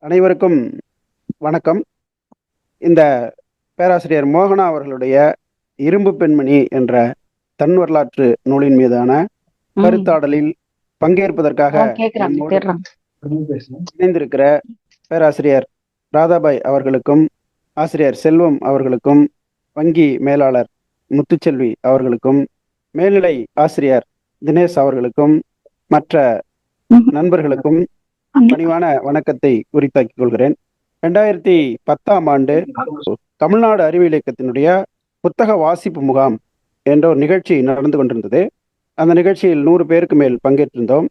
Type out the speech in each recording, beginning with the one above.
அனைவருக்கும் வணக்கம். இந்த பேராசிரியர் மோகனா அவர்களுடைய இரும்பு பெண்மணி என்ற தன் வரலாற்று நூலின் மீதான கருத்தாடலில் பங்கேற்பதற்காக நம்மோடு இணைந்திருக்கிற பேராசிரியர் ராதாபாய் அவர்களுக்கும், ஆசிரியர் செல்வம் அவர்களுக்கும், வங்கி மேலாளர் முத்துச்செல்வி அவர்களுக்கும், மேல்நிலை ஆசிரியர் தினேஷ் அவர்களுக்கும், மற்ற நண்பர்களுக்கும் பணிவான வணக்கத்தை உரித்தாக்கிக் கொள்கிறேன். 2010ஆம் ஆண்டு தமிழ்நாடு அறிவியல் இயக்கத்தினுடைய புத்தக வாசிப்பு முகாம் என்ற ஒரு நிகழ்ச்சி நடந்து கொண்டிருந்தது. அந்த நிகழ்ச்சியில் 100 பேருக்கு மேல் பங்கேற்றிருந்தோம்.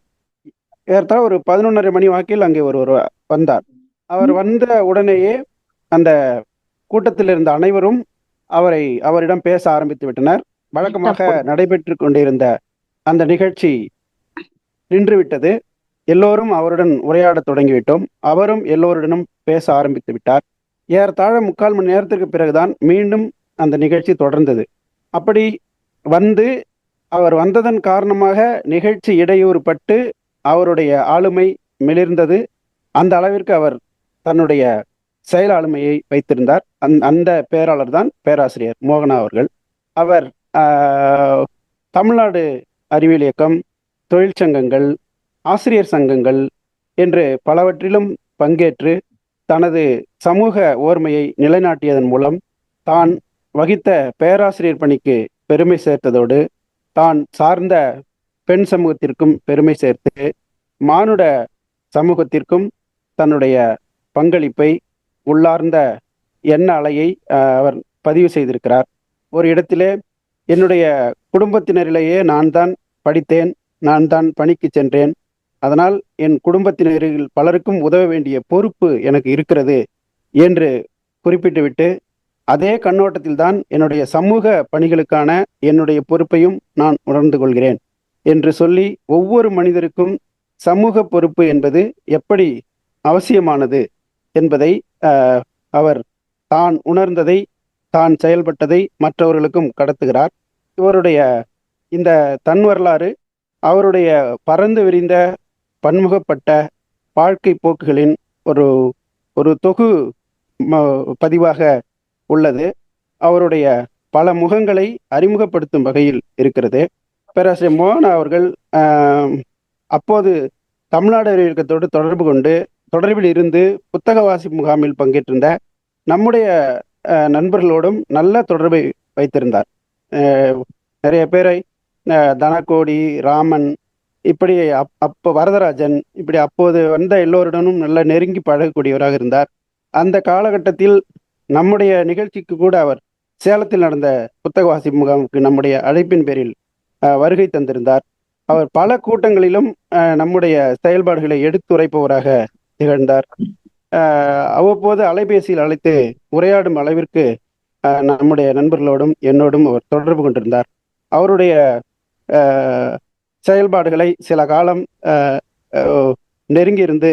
ஏறத்தாழ ஒரு 11:30 மணி வாக்கில் அங்கே ஒருவர் வந்தார். அவர் வந்த உடனேயே அந்த கூட்டத்தில் இருந்த அனைவரும் அவரிடம் பேச ஆரம்பித்து விட்டனர். வழக்கமாக நடைபெற்று கொண்டிருந்த அந்த நிகழ்ச்சி நின்றுவிட்டது. எல்லோரும் அவருடன் உரையாட தொடங்கிவிட்டோம். அவரும் எல்லோருடனும் பேச ஆரம்பித்து விட்டார். ஏறத்தாழ 3/4 மணி நேரத்திற்கு பிறகுதான் மீண்டும் அந்த நிகழ்ச்சி தொடர்ந்தது. அப்படி வந்து அவர் வந்ததன் காரணமாக நிகழ்ச்சி இடையூறு பட்டு அவருடைய ஆளுமை மிளிர்ந்தது. அந்த அளவிற்கு அவர் தன்னுடைய செயல் ஆளுமையை வைத்திருந்தார். அந்த பேராளர் தான் பேராசிரியர் மோகனா அவர்கள். அவர் தமிழ்நாடு அறிவியல் இயக்கம், தொழிற்சங்கங்கள், ஆசிரியர் சங்கங்கள் என்று பலவற்றிலும் பங்கேற்று தனது சமூக ஓர்மையை நிலைநாட்டியதன் மூலம் தான் வகித்த பேராசிரியர் பணிக்கு பெருமை சேர்த்ததோடு தான் சார்ந்த பெண் சமூகத்திற்கும் பெருமை சேர்த்து மானுட சமூகத்திற்கும் தன்னுடைய பங்களிப்பை உள்ளார்ந்த எண்ண அலையை அவர் பதிவு செய்திருக்கிறார். ஒரு இடத்திலே, என்னுடைய குடும்பத்தினரிலேயே நான் தான் படித்தேன், நான் தான் பணிக்கு சென்றேன், அதனால் என் குடும்பத்தினரில் பலருக்கும் உதவ வேண்டிய பொறுப்பு எனக்கு இருக்கிறது என்று குறிப்பிட்டுவிட்டு, அதே கண்ணோட்டத்தில் தான் என்னுடைய சமூக பணிகளுக்கான என்னுடைய பொறுப்பையும் நான் உணர்ந்து கொள்கிறேன் என்று சொல்லி, ஒவ்வொரு மனிதருக்கும் சமூக பொறுப்பு என்பது எப்படி அவசியமானது என்பதை அவர் தான் உணர்ந்ததை, தான் செயல்பட்டதை மற்றவர்களுக்கும் கடத்துகிறார். இவருடைய இந்த தன் வரலாறு அவருடைய பறந்து விரிந்த பன்முகப்பட்ட வாழ்க்கை போக்குகளின் ஒரு ஒரு தொகு பதிவாக உள்ளது. அவருடைய பல முகங்களை அறிமுகப்படுத்தும் வகையில் இருக்கிறது. பேராசிரியர் மோகனா அவர்கள் அப்போது தமிழ்நாடு அறிவியல் இயக்கத்தோடு தொடர்பில் இருந்து புத்தக வாசிப்பு முகாமில் பங்கேற்றிருந்த நம்முடைய நண்பர்களோடும் நல்ல தொடர்பை வைத்திருந்தார். நிறைய பேரை, தனகோடி, ராமன், இப்படி அப்போ வரதராஜன், இப்படி அப்போது வந்த எல்லோருடனும் நல்ல நெருங்கி பழகக்கூடியவராக இருந்தார். அந்த காலகட்டத்தில் நம்முடைய நிகழ்ச்சிக்கு கூட அவர் சேலத்தில் நடந்த புத்தக வாசிப்பு முகாமுக்கு நம்முடைய அழைப்பின் பேரில் வருகை தந்திருந்தார். அவர் பல கூட்டங்களிலும் நம்முடைய செயல்பாடுகளை எடுத்துரைப்பவராக திகழ்ந்தார். அவ்வப்போது அலைபேசியில் அழைத்து உரையாடும் அளவிற்கு நம்முடைய நண்பர்களோடும் என்னோடும் அவர் தொடர்பு கொண்டிருந்தார். அவருடைய செயல்பாடுகளை சில காலம் நெருங்கியிருந்து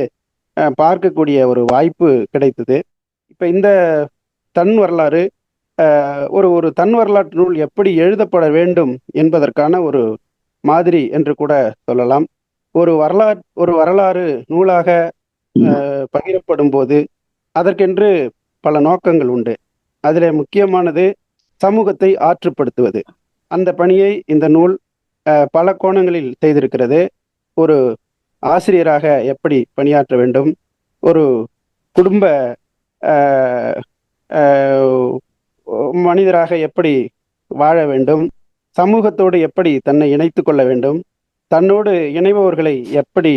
பார்க்கக்கூடிய ஒரு வாய்ப்பு கிடைத்தது. இப்போ இந்த தன் வரலாறு ஒரு தன் வரலாற்று நூல் எப்படி எழுதப்பட வேண்டும் என்பதற்கான ஒரு மாதிரி என்று கூட சொல்லலாம். ஒரு வரலாறு நூலாக பகிரப்படும் போது அதற்கென்று பல நோக்கங்கள் உண்டு. அதில் முக்கியமானது சமூகத்தை ஆற்றுப்படுத்துவது. அந்த பணியை இந்த நூல் பல கோணங்களில் செய்திருக்கிறது. ஒரு ஆசிரியராக எப்படி பணியாற்ற வேண்டும், ஒரு குடும்ப மனிதராக எப்படி வாழ வேண்டும், சமூகத்தோடு எப்படி தன்னை இணைத்து கொள்ள வேண்டும், தன்னோடு இணைபவர்களை எப்படி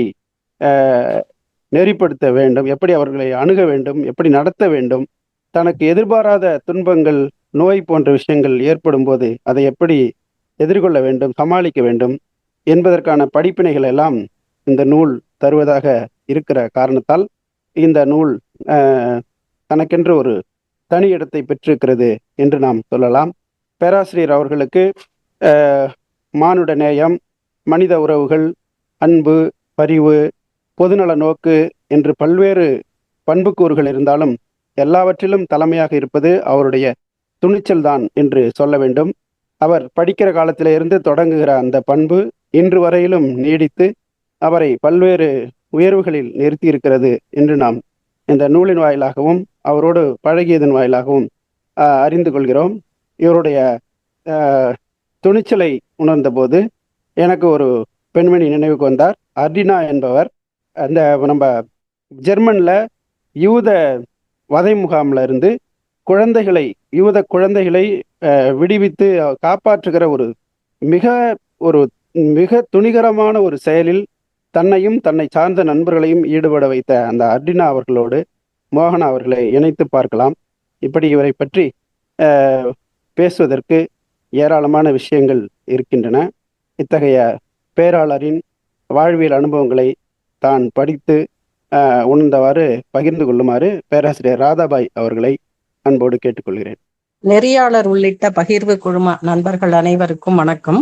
நெறிப்படுத்த வேண்டும், எப்படி அவர்களை அணுக வேண்டும், எப்படி நடத்த வேண்டும், தனக்கு எதிர்பாராத துன்பங்கள், நோய் போன்ற விஷயங்கள் ஏற்படும் போது அதை எப்படி எதிர்கொள்ள வேண்டும், சமாளிக்க வேண்டும் என்பதற்கான படிப்பினைகள் எல்லாம் இந்த நூல் தருவதாக இருக்கிற காரணத்தால் இந்த நூல் தனக்கென்று ஒரு தனி இடத்தை பெற்றிருக்கிறது என்று நாம் சொல்லலாம். பேராசிரியர் அவர்களுக்கு மானுட நேயம், மனித உறவுகள், அன்பு, பரிவு, பொதுநல நோக்கு என்று பல்வேறு பண்புக்கூறுகள் இருந்தாலும் எல்லாவற்றிலும் தலைமையாக இருப்பது அவருடைய துணிச்சல் தான் என்று சொல்ல வேண்டும். அவர் படிக்கிற காலத்திலிருந்து தொடங்குகிற அந்த பண்பு இன்று வரையிலும் நீடித்து அவரை பல்வேறு உயர்வுகளில் நிறுத்தி இருக்கிறது என்று நாம் இந்த நூலின் வாயிலாகவும் அவரோடு பழகியதன் வாயிலாகவும் அறிந்து கொள்கிறோம். இவருடைய துணிச்சலை உணர்ந்தபோது எனக்கு ஒரு பெண்மணி நினைவுக்கு வந்தார். அர்டினா என்பவர் அந்த நம்ம ஜெர்மனில் யூத வதை முகாமில் இருந்து யூத குழந்தைகளை விடுவித்து காப்பாற்றுகிற ஒரு மிக துணிகரமான ஒரு செயலில் தன்னையும் தன்னை சார்ந்த நண்பர்களையும் ஈடுபட வைத்த அந்த அர்டினா அவர்களோடு மோகனா அவர்களை இணைத்து பார்க்கலாம். இப்படி இவரை பற்றி பேசுவதற்கு ஏராளமான விஷயங்கள் இருக்கின்றன. இத்தகைய பேராளரின் வாழ்வியல் அனுபவங்களை தான் படித்து உணர்ந்தவாறு பகிர்ந்து கொள்ளுமாறு பேராசிரியர் ராதாபாய் அவர்களை அன்போடு கேட்டுக்கொள்கிறேன். நெறியாளர் உள்ளிட்ட பகிர்வு குழும நண்பர்கள் அனைவருக்கும் வணக்கம்.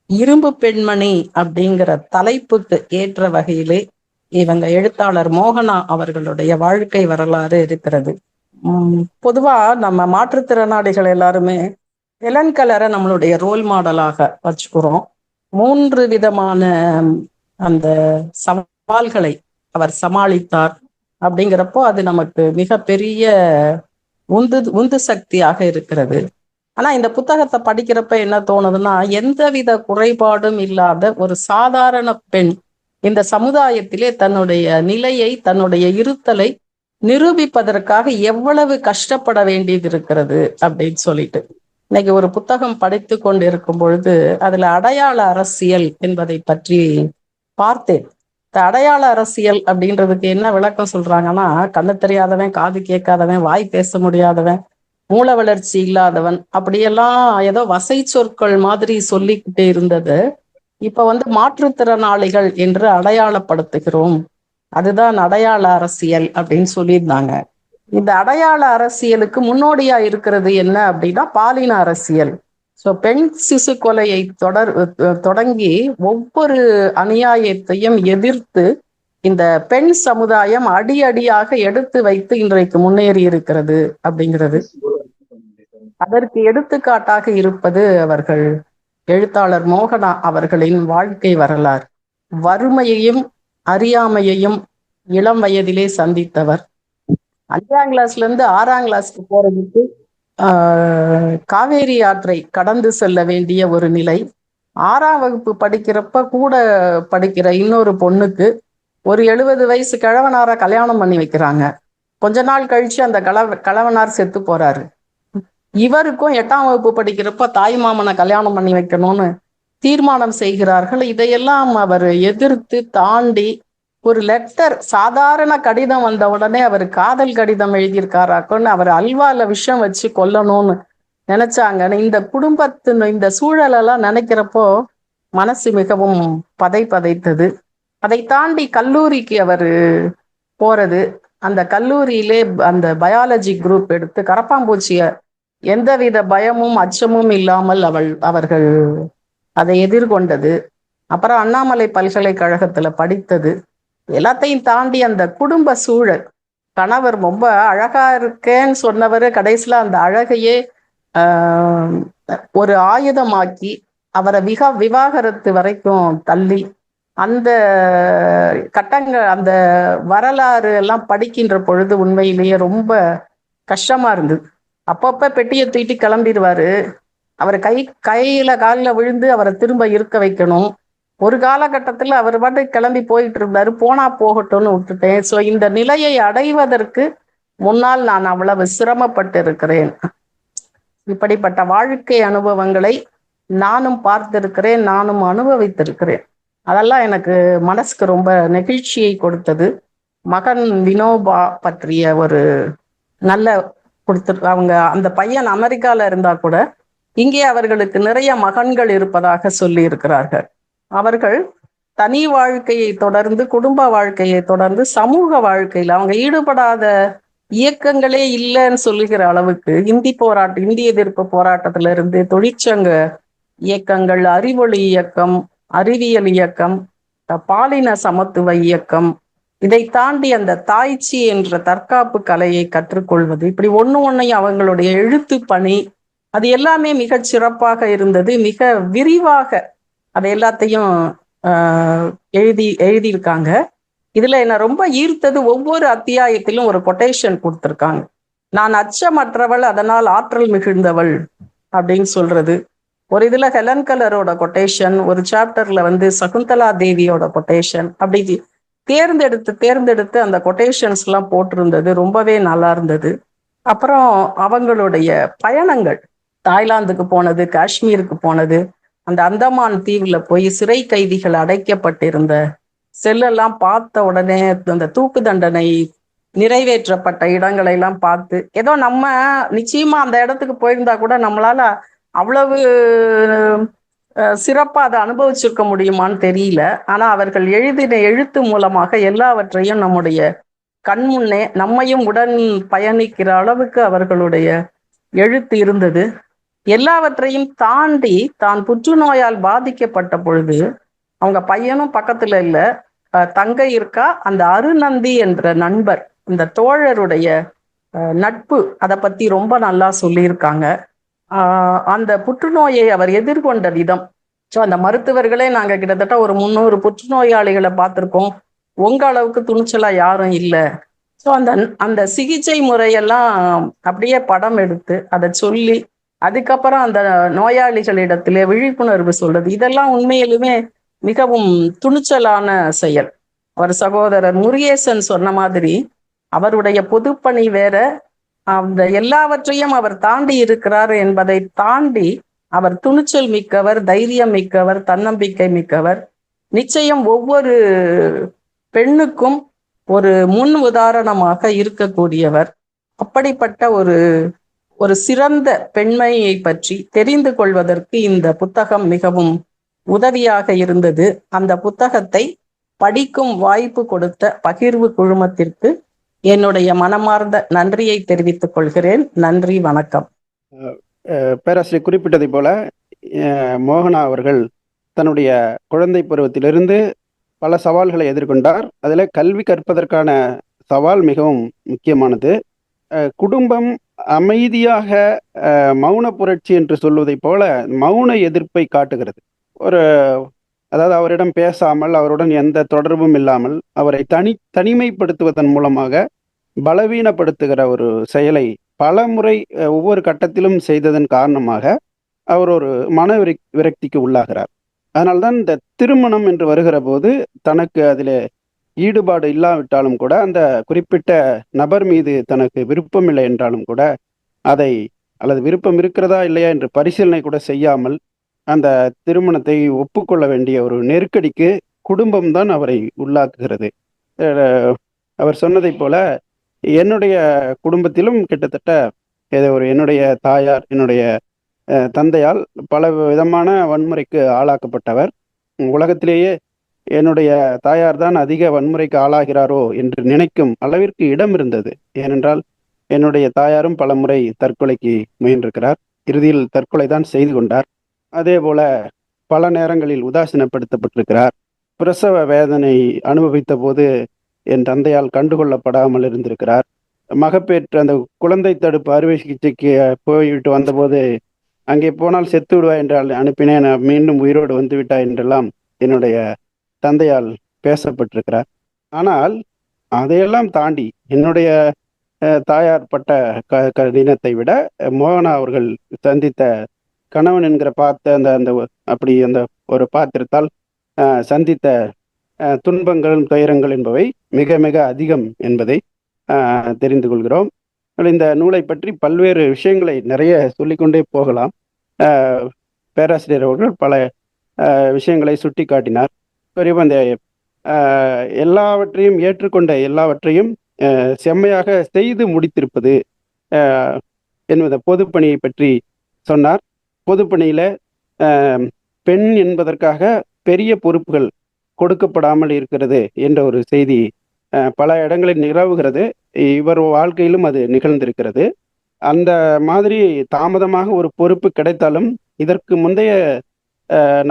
இரும்பு பெண்மணி அப்படிங்கிற தலைப்புக்கு ஏற்ற வகையிலே இவங்க எழுத்தாளர் மோகனா அவர்களுடைய வாழ்க்கை வரலாறு இருக்கிறது. பொதுவா நம்ம மாற்றுத்திறனாளிகள் எல்லாருமே ஹெலன் கெல்லரை நம்மளுடைய ரோல் மாடலாக வச்சுக்கிறோம். 3 விதமான அந்த சவால்களை அவர் சமாளித்தார். அப்படிங்கிறப்போ அது நமக்கு மிகப்பெரிய உந்து சக்தியாக இருக்கிறது. ஆனா இந்த புத்தகத்தை படிக்கிறப்ப என்ன தோணுதுன்னா, எந்தவித குறைபாடும் இல்லாத ஒரு சாதாரண பெண் இந்த சமுதாயத்திலே தன்னுடைய நிலையை, தன்னுடைய இருத்தலை நிரூபிப்பதற்காக எவ்வளவு கஷ்டப்பட வேண்டியது இருக்கிறது அப்படின்னு சொல்லிட்டு இன்னைக்கு ஒரு புத்தகம் படித்து கொண்டு இருக்கும் பொழுது அதுல அடையாள அரசியல் என்பதை பற்றி பார்த்தேன். இந்த அடையாள அரசியல் அப்படின்றதுக்கு என்ன விளக்கம் சொல்றாங்கன்னா, கண்ணு தெரியாதவன், காது கேட்காதவன், வாய் பேச முடியாதவன், மூல வளர்ச்சி இல்லாதவன், அப்படியெல்லாம் ஏதோ வசை சொற்கள் மாதிரி சொல்லிக்கிட்டே இருந்தது. இப்ப மாற்றுத்திறனாளிகள் என்று அடையாளப்படுத்துகிறோம், அதுதான் அடையாள அரசியல் அப்படின்னு சொல்லியிருந்தாங்க. இந்த அடையாள அரசியலுக்கு முன்னோடியா இருக்கிறது என்ன அப்படின்னா பாலின அரசியல். பெண் சிசு கொலையை தொடங்கி ஒவ்வொரு அநியாயத்தையும் எதிர்த்து இந்த பெண் சமுதாயம் அடியாக எடுத்து வைத்து இன்றைக்கு முன்னேறி இருக்கிறது அப்படிங்கிறது. அதற்கு எடுத்துக்காட்டாக இருப்பது அவர்கள் எழுத்தாளர் மோகனா அவர்களின் வாழ்க்கை வரலாறு. வறுமையையும் அறியாமையையும் இளம் வயதிலே சந்தித்தவர். 5ஆம் கிளாஸ்ல இருந்து 6ஆம் கிளாஸ்க்கு போறதுக்கு காவேரி ஆற்றை கடந்து செல்ல வேண்டிய ஒரு நிலை. 6ஆம் வகுப்பு படிக்கிறப்ப கூட படிக்கிற இன்னொரு பொண்ணுக்கு ஒரு 70 வயசு கிழவனார கல்யாணம் பண்ணி வைக்கிறாங்க. கொஞ்ச நாள் கழிச்சு அந்த கிழவனார் செத்து போறாரு. இவருக்கும் 8ஆம் வகுப்பு படிக்கிறப்ப தாய் மாமனை கல்யாணம் பண்ணி வைக்கணும்னு தீர்மானம் செய்கிறார்கள். இதையெல்லாம் அவர் எதிர்த்து தாண்டி ஒரு லெட்டர், சாதாரண கடிதம் வந்த உடனே அவர் காதல் கடிதம் எழுதியிருக்காராக்குன்னு அவர் அல்வால விஷம் வச்சு கொல்லணும்னு நினைச்சாங்க. இந்த குடும்பத்தின் இந்த சூழலெல்லாம் நினைக்கிறப்போ மனசு மிகவும் பதைத்தது. அதை தாண்டி கல்லூரிக்கு அவர் போறது, அந்த கல்லூரியிலே அந்த பயாலஜி குரூப் எடுத்து கரப்பாம்பூச்சிய எந்தவித பயமும் அச்சமும் இல்லாமல் அவர்கள் அதை எதிர்கொண்டது. அப்புறம் அண்ணாமலை பல்கலைக்கழகத்துல படித்தது. எல்லாத்தையும் தாண்டி அந்த குடும்ப சூழல், கணவர் ரொம்ப அழகா இருக்கேன்னு சொன்னவர் கடைசியில அந்த அழகையே ஒரு ஆயுதமாக்கி அவரை விவாகரத்து வரைக்கும் தள்ளி, அந்த கட்டங்கள், அந்த வரலாறு எல்லாம் படிக்கின்ற பொழுது உண்மையிலேயே ரொம்ப கஷ்டமா இருந்தது. அப்பப்ப பெட்டியை தூக்கிட்டு கிளம்பிடுவாரு. அவர் கையில காலில் விழுந்து அவரை திரும்ப இருக்க வைக்கணும். ஒரு காலகட்டத்தில் அவர் பாட்டு கிளம்பி போயிட்டு இருந்தாரு. போனா போகட்டும்னு விட்டுட்டேன். ஸோ இந்த நிலையை அடைவதற்கு முன்னால் நான் அவ்வளவு சிரமப்பட்டு இருக்கிறேன். இப்படிப்பட்ட வாழ்க்கை அனுபவங்களை நானும் பார்த்திருக்கிறேன், நானும் அனுபவித்திருக்கிறேன். அதெல்லாம் எனக்கு மனசுக்கு ரொம்ப நெகிழ்ச்சியை கொடுத்தது. மகன் வினோபா பற்றிய ஒரு நல்ல அவங்க அந்த பையன் அமெரிக்கால இருந்தா கூட இங்கே அவர்களுக்கு நிறைய மகன்கள் இருப்பதாக சொல்லி இருக்கிறார்கள். அவர்கள் தனி வாழ்க்கையை தொடர்ந்து, குடும்ப வாழ்க்கையை தொடர்ந்து, சமூக வாழ்க்கையில் அவங்க ஈடுபடாத இயக்கங்களே இல்லைன்னு சொல்லுகிற அளவுக்கு இந்திய எதிர்ப்பு போராட்டத்திலிருந்து தொழிற்சங்க இயக்கங்கள், அறிவொளி இயக்கம், அறிவியல் இயக்கம், பாலின சமத்துவ இயக்கம், இதை தாண்டி அந்த தாய்ச்சி என்ற தற்காப்பு கலையை கற்றுக்கொள்வது, இப்படி ஒன்னையும் அவங்களுடைய எழுத்து பணி, அது எல்லாமே மிக சிறப்பாக இருந்தது. மிக விரிவாக அதை எல்லாத்தையும் எழுதியிருக்காங்க. இதுல என்ன ரொம்ப ஈர்த்தது, ஒவ்வொரு அத்தியாயத்திலும் ஒரு கொட்டேஷன் கொடுத்திருக்காங்க. நான் அச்சமற்றவள், அதனால் ஆற்றல் மிகுந்தவள் அப்படின்னு சொல்றது. ஒரு இதுல ஹெலன் கலரோட கொட்டேஷன், ஒரு சாப்டர்ல சகுந்தலா தேவியோட கொட்டேஷன், அப்படி தேர்ந்தெடுத்து தேர்ந்தெடுத்து அந்த கொட்டேஷன்ஸ் எல்லாம் போட்டிருந்தது. ரொம்பவே நல்லா இருந்தது. அப்புறம் அவங்களுடைய பயணங்கள், தாய்லாந்துக்கு போனது, காஷ்மீருக்கு போனது, அந்த அந்தமான் தீவுல போய் சிறை கைதிகள் அடைக்கப்பட்டிருந்த செல்லெல்லாம் பார்த்த உடனே அந்த தூக்கு தண்டனை நிறைவேற்றப்பட்ட இடங்களை எல்லாம் பார்த்து, ஏதோ நம்ம நிச்சயமா அந்த இடத்துக்கு போயிருந்தா கூட நம்மளால அவ்வளவு சிறப்பா அதை அனுபவிச்சிருக்க முடியுமான்னு தெரியல. ஆனா அவர்கள் எழுதின எழுத்து மூலமாக எல்லாவற்றையும் நம்முடைய கண்முன்னே நம்மையும் உடன் பயணிக்கிற அளவுக்கு அவர்களுடைய எழுத்து இருந்தது. எல்லாவற்றையும் தாண்டி தான் புற்றுநோயால் பாதிக்கப்பட்ட பொழுது அவங்க பையனும் பக்கத்துல இல்ல, தங்கை இருக்கா, அந்த அருநந்தி என்ற நண்பர், இந்த தோழருடைய நட்பு, அதை பத்தி ரொம்ப நல்லா சொல்லியிருக்காங்க. அந்த புற்றுநோயை அவர் எதிர்கொண்ட விதம். ஸோ அந்த மருத்துவர்களே நாங்க கிட்டத்தட்ட ஒரு 300 புற்றுநோயாளிகளை பார்த்துருக்கோம், உங்க அளவுக்கு துணிச்சலா யாரும் இல்லை. ஸோ அந்த அந்த சிகிச்சை முறையெல்லாம் அப்படியே படம் எடுத்து அதை சொல்லி, அதுக்கப்புறம் அந்த நோயாளிகளிடத்திலே விழிப்புணர்வு சொல்றது, இதெல்லாம் உண்மையிலுமே மிகவும் துணிச்சலான செயல். அவர் சகோதரர் முருகேசன் சொன்ன மாதிரி அவருடைய பொதுப்பணி வேற, அந்த எல்லாவற்றையும் அவர் தாண்டி இருக்கிறார் என்பதை தாண்டி அவர் துணிச்சல் மிக்கவர், தைரியம் மிக்கவர், தன்னம்பிக்கை மிக்கவர். நிச்சயம் ஒவ்வொரு பெண்ணுக்கும் ஒரு முன் உதாரணமாக இருக்கக்கூடியவர். அப்படிப்பட்ட ஒரு ஒரு சிறந்த பெண்மையை பற்றி தெரிந்து கொள்வதற்கு இந்த புத்தகம் மிகவும் உதவியாக இருந்தது. அந்த புத்தகத்தை படிக்கும் வாய்ப்பு கொடுத்த பகிர்வு குழுமத்திற்கு என்னுடைய மனமார்ந்த நன்றியை தெரிவித்துக் கொள்கிறேன். நன்றி, வணக்கம். பேராசிரியர் குறிப்பிட்டதை போல மோகனா அவர்கள் தன்னுடைய குழந்தை பருவத்திலிருந்து பல சவால்களை எதிர்கொண்டார். அதில் கல்வி கற்பதற்கான சவால் மிகவும் முக்கியமானது. குடும்பம் அமைதியாக மௌன புரட்சி என்று சொல்வதைப் போல மௌன எதிர்ப்பை காட்டுகிறது. அதாவது அவரிடம் பேசாமல், அவருடன் எந்த தொடர்பும் இல்லாமல் அவரை தனிமைப்படுத்துவதன் மூலமாக பலவீனப்படுத்துகிற ஒரு செயலை பல முறை ஒவ்வொரு கட்டத்திலும் செய்ததன் காரணமாக அவர் ஒரு மன விரக்திக்கு உள்ளாகிறார். அதனால்தான் இந்த திருமணம் என்று வருகிற போது தனக்கு அதில் ஈடுபாடு இல்லாவிட்டாலும் கூட, அந்த குறிப்பிட்ட நபர் மீது தனக்கு விருப்பம் இல்லை என்றாலும் கூட, அதை அல்லது விருப்பம் இருக்கிறதா இல்லையா என்று பரிசீலனை கூட செய்யாமல் அந்த திருமணத்தை ஒப்புக்கொள்ள வேண்டிய ஒரு நெருக்கடிக்கு குடும்பம்தான் அவரை உள்ளாக்குகிறது. அவர் சொன்னதை போல என்னுடைய குடும்பத்திலும் கிட்டத்தட்ட என்னுடைய தாயார், என்னுடைய தந்தையால் பல விதமான வன்முறைக்கு ஆளாக்கப்பட்டவர். உலகத்திலேயே என்னுடைய தாயார் தான் அதிக வன்முறைக்கு ஆளாகிறாரோ என்று நினைக்கும் அளவிற்கு இடம் இருந்தது. ஏனென்றால் என்னுடைய தாயாரும் பல முறை தற்கொலைக்கு முயன்றிருக்கிறார். இறுதியில் தற்கொலை தான் செய்து கொண்டார். அதே போல பல நேரங்களில் உதாசீனப்படுத்தப்பட்டிருக்கிறார். பிரசவ வேதனை அனுபவித்த போது என் தந்தையால் கண்டுகொள்ளப்படாமல் இருந்திருக்கிறார். மகப்பேற்று அந்த குழந்தை தடுப்பு அறுவை சிகிச்சைக்கு போய்விட்டு வந்தபோது, அங்கே போனால் செத்து விடுவாய் என்றால் அனுப்பினேன், மீண்டும் உயிரோடு வந்து விட்டாய் என்றெல்லாம் என்னுடைய தந்தையால் பேசப்பட்டிருக்கிறார். ஆனால் அதையெல்லாம் தாண்டி என்னுடைய தாயார் பட்ட கடினத்தை விட மோகனா அவர்கள் சந்தித்த கணவன் என்கிற அந்த ஒரு பாத்திரத்தால் சந்தித்த துன்பங்கள், துயரங்கள் என்பவை மிக மிக அதிகம் என்பதை தெரிந்து கொள்கிறோம். இந்த நூலை பற்றி பல்வேறு விஷயங்களை நிறைய சொல்லிக்கொண்டே போகலாம். பேராசிரியர் அவர்கள் பல விஷயங்களை சுட்டி காட்டினார். இந்த எல்லாவற்றையும் ஏற்றுக்கொண்ட எல்லாவற்றையும் செம்மையாக செய்து முடித்திருப்பது என்பது பொதுப்பணியை பற்றி சொன்னார். பொதுப்பணியில் பெண் என்பதற்காக பெரிய பொறுப்புகள் கொடுக்கப்படாமல் இருக்கிறது என்ற ஒரு செய்தி பல இடங்களில் நிலவுகிறது. இவர் வாழ்க்கையிலும் அது நிகழ்ந்திருக்கிறது. அந்த மாதிரி தாமதமாக ஒரு பொறுப்பு கிடைத்தாலும் இதற்கு முந்தைய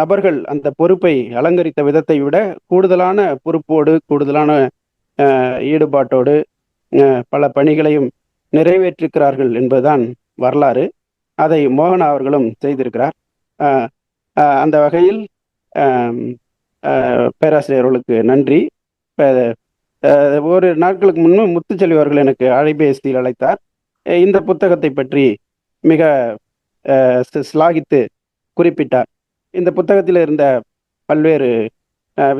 நபர்கள் அந்த பொறுப்பை அலங்கரித்த விதத்தை விட கூடுதலான பொறுப்போடு, கூடுதலான ஈடுபாட்டோடு பல பணிகளையும் நிறைவேற்றிருக்கிறார்கள் என்பதுதான் வரலாறு. அதை மோகனா அவர்களும் செய்திருக்கிறார். அந்த வகையில் பேராசிரியர்களுக்கு நன்றி. ஒரு நாட்களுக்கு முன்பு முத்துச்செல்வி அவர்கள் எனக்கு அலைபேசியில் அழைத்தார். இந்த புத்தகத்தை பற்றி மிக சிலாகித்து குறிப்பிட்டார். இந்த புத்தகத்தில் இருந்த பல்வேறு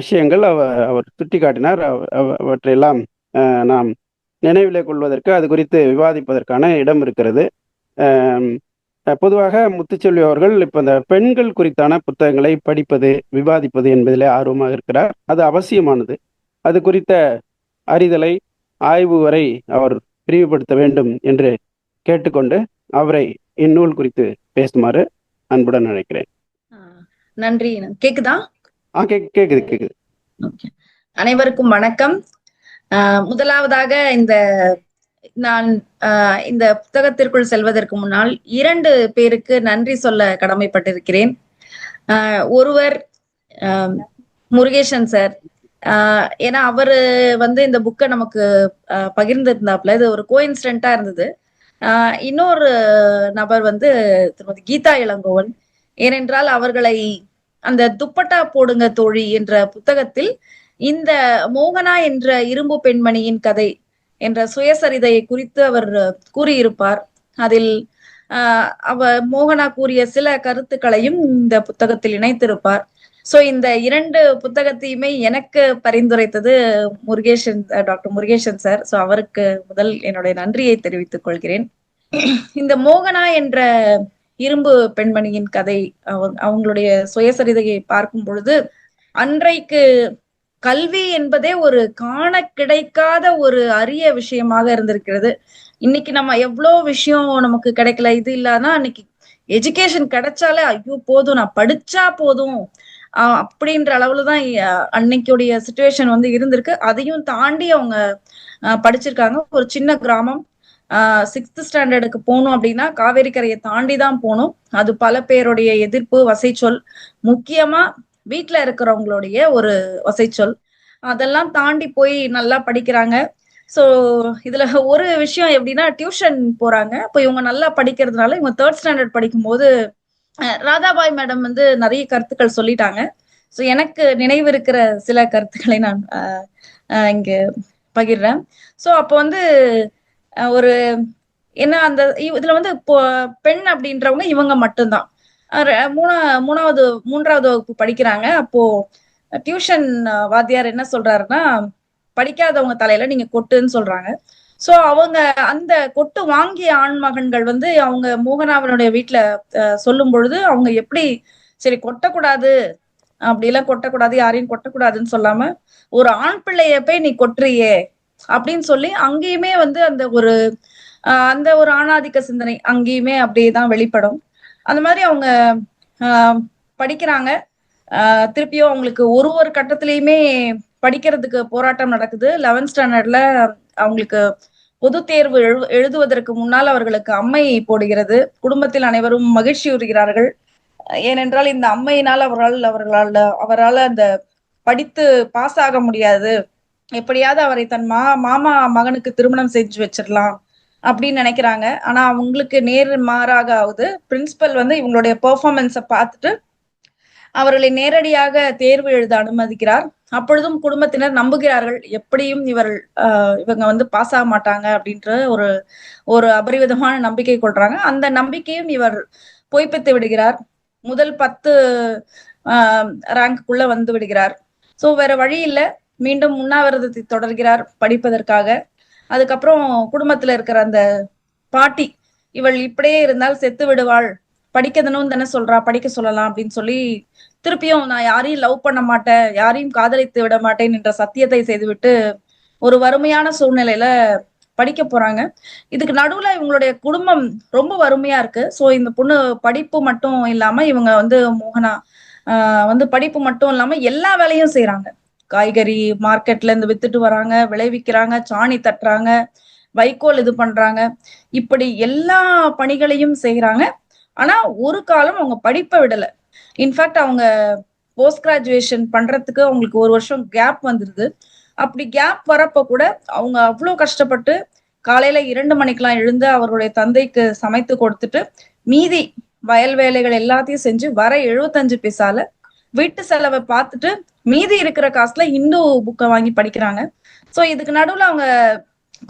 விஷயங்கள் அவர் சுட்டிக்காட்டினார். அவற்றையெல்லாம் நாம் நினைவிலே கொள்வதற்கு, அது குறித்து விவாதிப்பதற்கான இடம் இருக்கிறது. பொதுவாக முத்துச்செல்வி அவர்கள் இப்போ இந்த பெண்கள் குறித்தான புத்தகங்களை படிப்பது, விவாதிப்பது என்பதிலே ஆர்வமாக இருக்கிறார். அது அவசியமானது. அது குறித்த அறிதலை ஆய்வு வரை அவர் விரிவுபடுத்த வேண்டும் என்று கேட்டுக்கொண்டு அவரை இந்நூல் குறித்து பேசுமாறு அன்புடன் அழைக்கிறேன். நன்றி. கேக்குதா? கேக்குது. அனைவருக்கும் வணக்கம். முதலாவதாக நான் இந்த புத்தகத்திற்குள் செல்வதற்கு முன்னால் 2 பேருக்கு நன்றி சொல்ல கடமைப்பட்டிருக்கிறேன். ஒருவர் முருகேசன் சார். ஏன்னா அவரு இந்த புக்கை நமக்கு பகிர்ந்திருந்தாப்புல, இது ஒரு கோஇன்சிடென்ட்டா இருந்தது. இன்னொரு நபர் திருமதி கீதா இளங்கோவன். ஏனென்றால் அவர்களை அந்த துப்பட்டா போடுங்க தோழி என்ற புத்தகத்தில் இந்த மோகனா என்ற இரும்பு பெண்மணியின் கதை என்ற சுயசரிதையை குறித்து அவர் கூறியிருப்பார். அதில் மோகனா கூறிய சில கருத்துக்களையும் இந்த புத்தகத்தில் இணைத்திருப்பார். சோ இந்த 2 புத்தகத்தையுமே எனக்கு பரிந்துரைத்தது டாக்டர் முருகேசன் சார். சோ அவருக்கு முதல் என்னுடைய நன்றியை தெரிவித்துக் கொள்கிறேன். இந்த மோகனா என்ற இரும்பு பெண்மணியின் கதை, அவங்களுடைய சுயசரிதையை பார்க்கும் பொழுது, அன்றைக்கு கல்வி என்பதே ஒரு காண கிடைக்காத ஒரு அரிய விஷயமாக இருந்திருக்கிறது. இன்னைக்கு நம்ம எவ்வளோ விஷயம் நமக்கு கிடைக்கல, இது இல்லாதான் அன்னைக்கு எஜுகேஷன் கிடைச்சாலே ஐயோ போதும், நான் படிச்சா போதும் அப்படின்ற அளவுலதான் அன்னைக்குடைய சிச்சுவேஷன் இருந்திருக்கு. அதையும் தாண்டி அவங்க படிச்சிருக்காங்க. ஒரு சின்ன கிராமம், 6th ஸ்டாண்டர்டுக்கு போகணும் அப்படின்னா காவேரி கரையை தாண்டி தான் போகணும். அது பல பேருடைய எதிர்ப்பு, வசைச்சொல், முக்கியமா வீட்டுல இருக்கிறவங்களுடைய ஒரு வசைச்சொல், அதெல்லாம் தாண்டி போய் நல்லா படிக்கிறாங்க. சோ இதுல ஒரு விஷயம் எப்படின்னா, டியூஷன் போறாங்க. இப்போ இவங்க நல்லா படிக்கிறதுனால இவங்க 3rd ஸ்டாண்டர்ட் படிக்கும் போது ராதாபாய் மேடம் நிறைய கருத்துக்கள் சொல்லிட்டாங்க. சோ எனக்கு நினைவு இருக்கிற சில கருத்துக்களை நான் இங்க பகிர்றேன். சோ அப்போ ஒரு என்ன இதுல பெண் அப்படின்றவங்க இவங்க மட்டும்தான். மூன்றாவது வகுப்பு படிக்கிறாங்க. அப்போ டியூஷன் வாத்தியார் என்ன சொல்றாருன்னா, படிக்காதவங்க தலையில நீங்க கொட்டுன்னு சொல்றாங்க. சோ அவங்க அந்த கொட்டு வாங்கிய ஆண்மகன்கள் அவங்க மோகனாவனுடைய வீட்டுல சொல்லும் பொழுது அவங்க எப்படி சரி கொட்டக்கூடாது, அப்படிலாம் கொட்டக்கூடாது, யாரையும் கொட்டக்கூடாதுன்னு சொல்லாம ஒரு ஆண் பிள்ளைய போய் நீ கொட்டுறியே அப்படின்னு சொல்லி அங்கேயுமே அந்த ஒரு ஆணாதிக்க சிந்தனை அங்கேயுமே அப்படியேதான் வெளிப்படும். அந்த மாதிரி அவங்க படிக்கிறாங்க. திருப்பியும் அவங்களுக்கு ஒரு கட்டத்திலயுமே படிக்கிறதுக்கு போராட்டம் நடக்குது. 11th ஸ்டாண்டர்ட்ல அவங்களுக்கு பொது தேர்வு எழுதுவதற்கு முன்னால் அவர்களுக்கு அம்மை போடுகிறது. குடும்பத்தில் அனைவரும் மகிழ்ச்சி உறுகிறார்கள். ஏனென்றால் இந்த அம்மையினால் அவரால் அந்த படித்து பாஸ் ஆக முடியாது, எப்படியாவது அவரை தன் மாமா மகனுக்கு திருமணம் செஞ்சு வச்சிடலாம் அப்படின்னு நினைக்கிறாங்க. ஆனா அவங்களுக்கு நேர் மாறாக ஆகுது. பிரின்சிபல் இவங்களுடைய பெர்ஃபார்மன்ஸை பார்த்துட்டு அவர்களை நேரடியாக தேர்வு எழுத அனுமதிக்கிறார். அப்பொழுதும் குடும்பத்தினர் நம்புகிறார்கள், எப்படியும் இவங்க பாஸ் ஆக மாட்டாங்க அப்படின்ற ஒரு அபரிவிதமான நம்பிக்கை கொள்றாங்க. அந்த நம்பிக்கையும் இவர் பொய்ப்பித்து விடுகிறார். முதல் 10 ரேங்க்குள்ள விடுகிறார். சோ வேற வழி இல்லை, மீண்டும் உண்ணாவிரதத்தை தொடர்கிறார் படிப்பதற்காக. அதுக்கப்புறம் குடும்பத்துல இருக்கிற அந்த பாட்டி, இவள் இப்படியே இருந்தால் செத்து விடுவாள், படிக்கணும் தானே சொல்றா, படிக்க சொல்லலாம் அப்படின்னு சொல்லி திருப்பியும் நான் யாரையும் லவ் பண்ண மாட்டேன், யாரையும் காதலித்து விட மாட்டேன் என்ற சத்தியத்தை செய்துவிட்டு ஒரு வறுமையான சூழ்நிலையில படிக்க போறாங்க. இதுக்கு நடுவுல இவங்களுடைய குடும்பம் ரொம்ப வறுமையா இருக்கு. சோ இந்த பொண்ணு படிப்பு மட்டும் இல்லாம இவங்க மோகனா படிப்பு மட்டும் இல்லாம எல்லா வேலையும் செய்யறாங்க. காய்கறி மார்க்கெட்ல இருந்து வித்துட்டு வராங்க, விளைவிக்கிறாங்க, சாணி தட்டுறாங்க, வைக்கோல் இது பண்றாங்க, இப்படி எல்லா பணிகளையும் செய்யறாங்க. ஆனா ஒரு காலம் அவங்க படிப்பை விடல. இன்ஃபேக்ட் அவங்க போஸ்ட் கிராஜுவேஷன் பண்றதுக்கு அவங்களுக்கு 1 வருஷம் கேப் வந்துருது. அப்படி கேப் வரப்ப கூட அவங்க அவ்வளவு கஷ்டப்பட்டு காலையில 2 மணிக்கெல்லாம் எழுந்து அவர்களுடைய தந்தைக்கு சமைத்து கொடுத்துட்டு மீதி வயல் வேலைகள் எல்லாத்தையும் செஞ்சு வர 75 பைசால வீட்டு செலவை பார்த்துட்டு மீதி இருக்கிற காசுல இந்து புக்கை வாங்கி படிக்கிறாங்க. ஸோ இதுக்கு நடுவுல அவங்க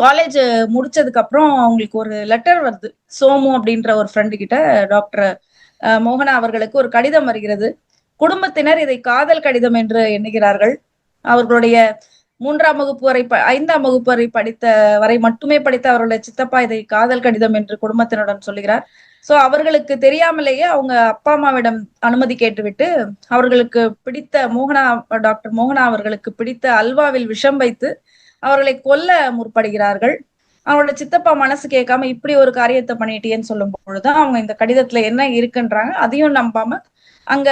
காலேஜ் முடிச்சதுக்கு அப்புறம் அவங்களுக்கு ஒரு லெட்டர் வருது. சோமு அப்படின்ற ஒரு ஃப்ரெண்டு கிட்ட டாக்டர் மோகனா அவர்களுக்கு ஒரு கடிதம் வருகிறது. குடும்பத்தினர் இதை காதல் கடிதம் என்று எண்ணுகிறார்கள். அவர்களுடைய 3ஆம் வகுப்பு வரை 5ஆம் வகுப்பு வரை படித்த வரை மட்டுமே படித்த அவர்களுடைய சித்தப்பா இதை காதல் கடிதம் என்று குடும்பத்தினருடன் சொல்லுகிறார். சோ அவர்களுக்கு தெரியாமலேயே அவங்க அப்பா அம்மாவிடம் அனுமதி கேட்டுவிட்டு அவர்களுக்கு பிடித்த டாக்டர் மோகனா அவர்களுக்கு பிடித்த அல்வாவில் விஷம் வைத்து அவர்களை கொல்ல முற்படுகிறார்கள். அவங்களோட சித்தப்பா மனசு கேட்காம இப்படி ஒரு காரியத்தை பண்ணிட்டேன்னு சொல்லும் பொழுதுதான் அவங்க இந்த கடிதத்துல என்ன இருக்குன்றாங்க அதையும் நம்பாம அங்க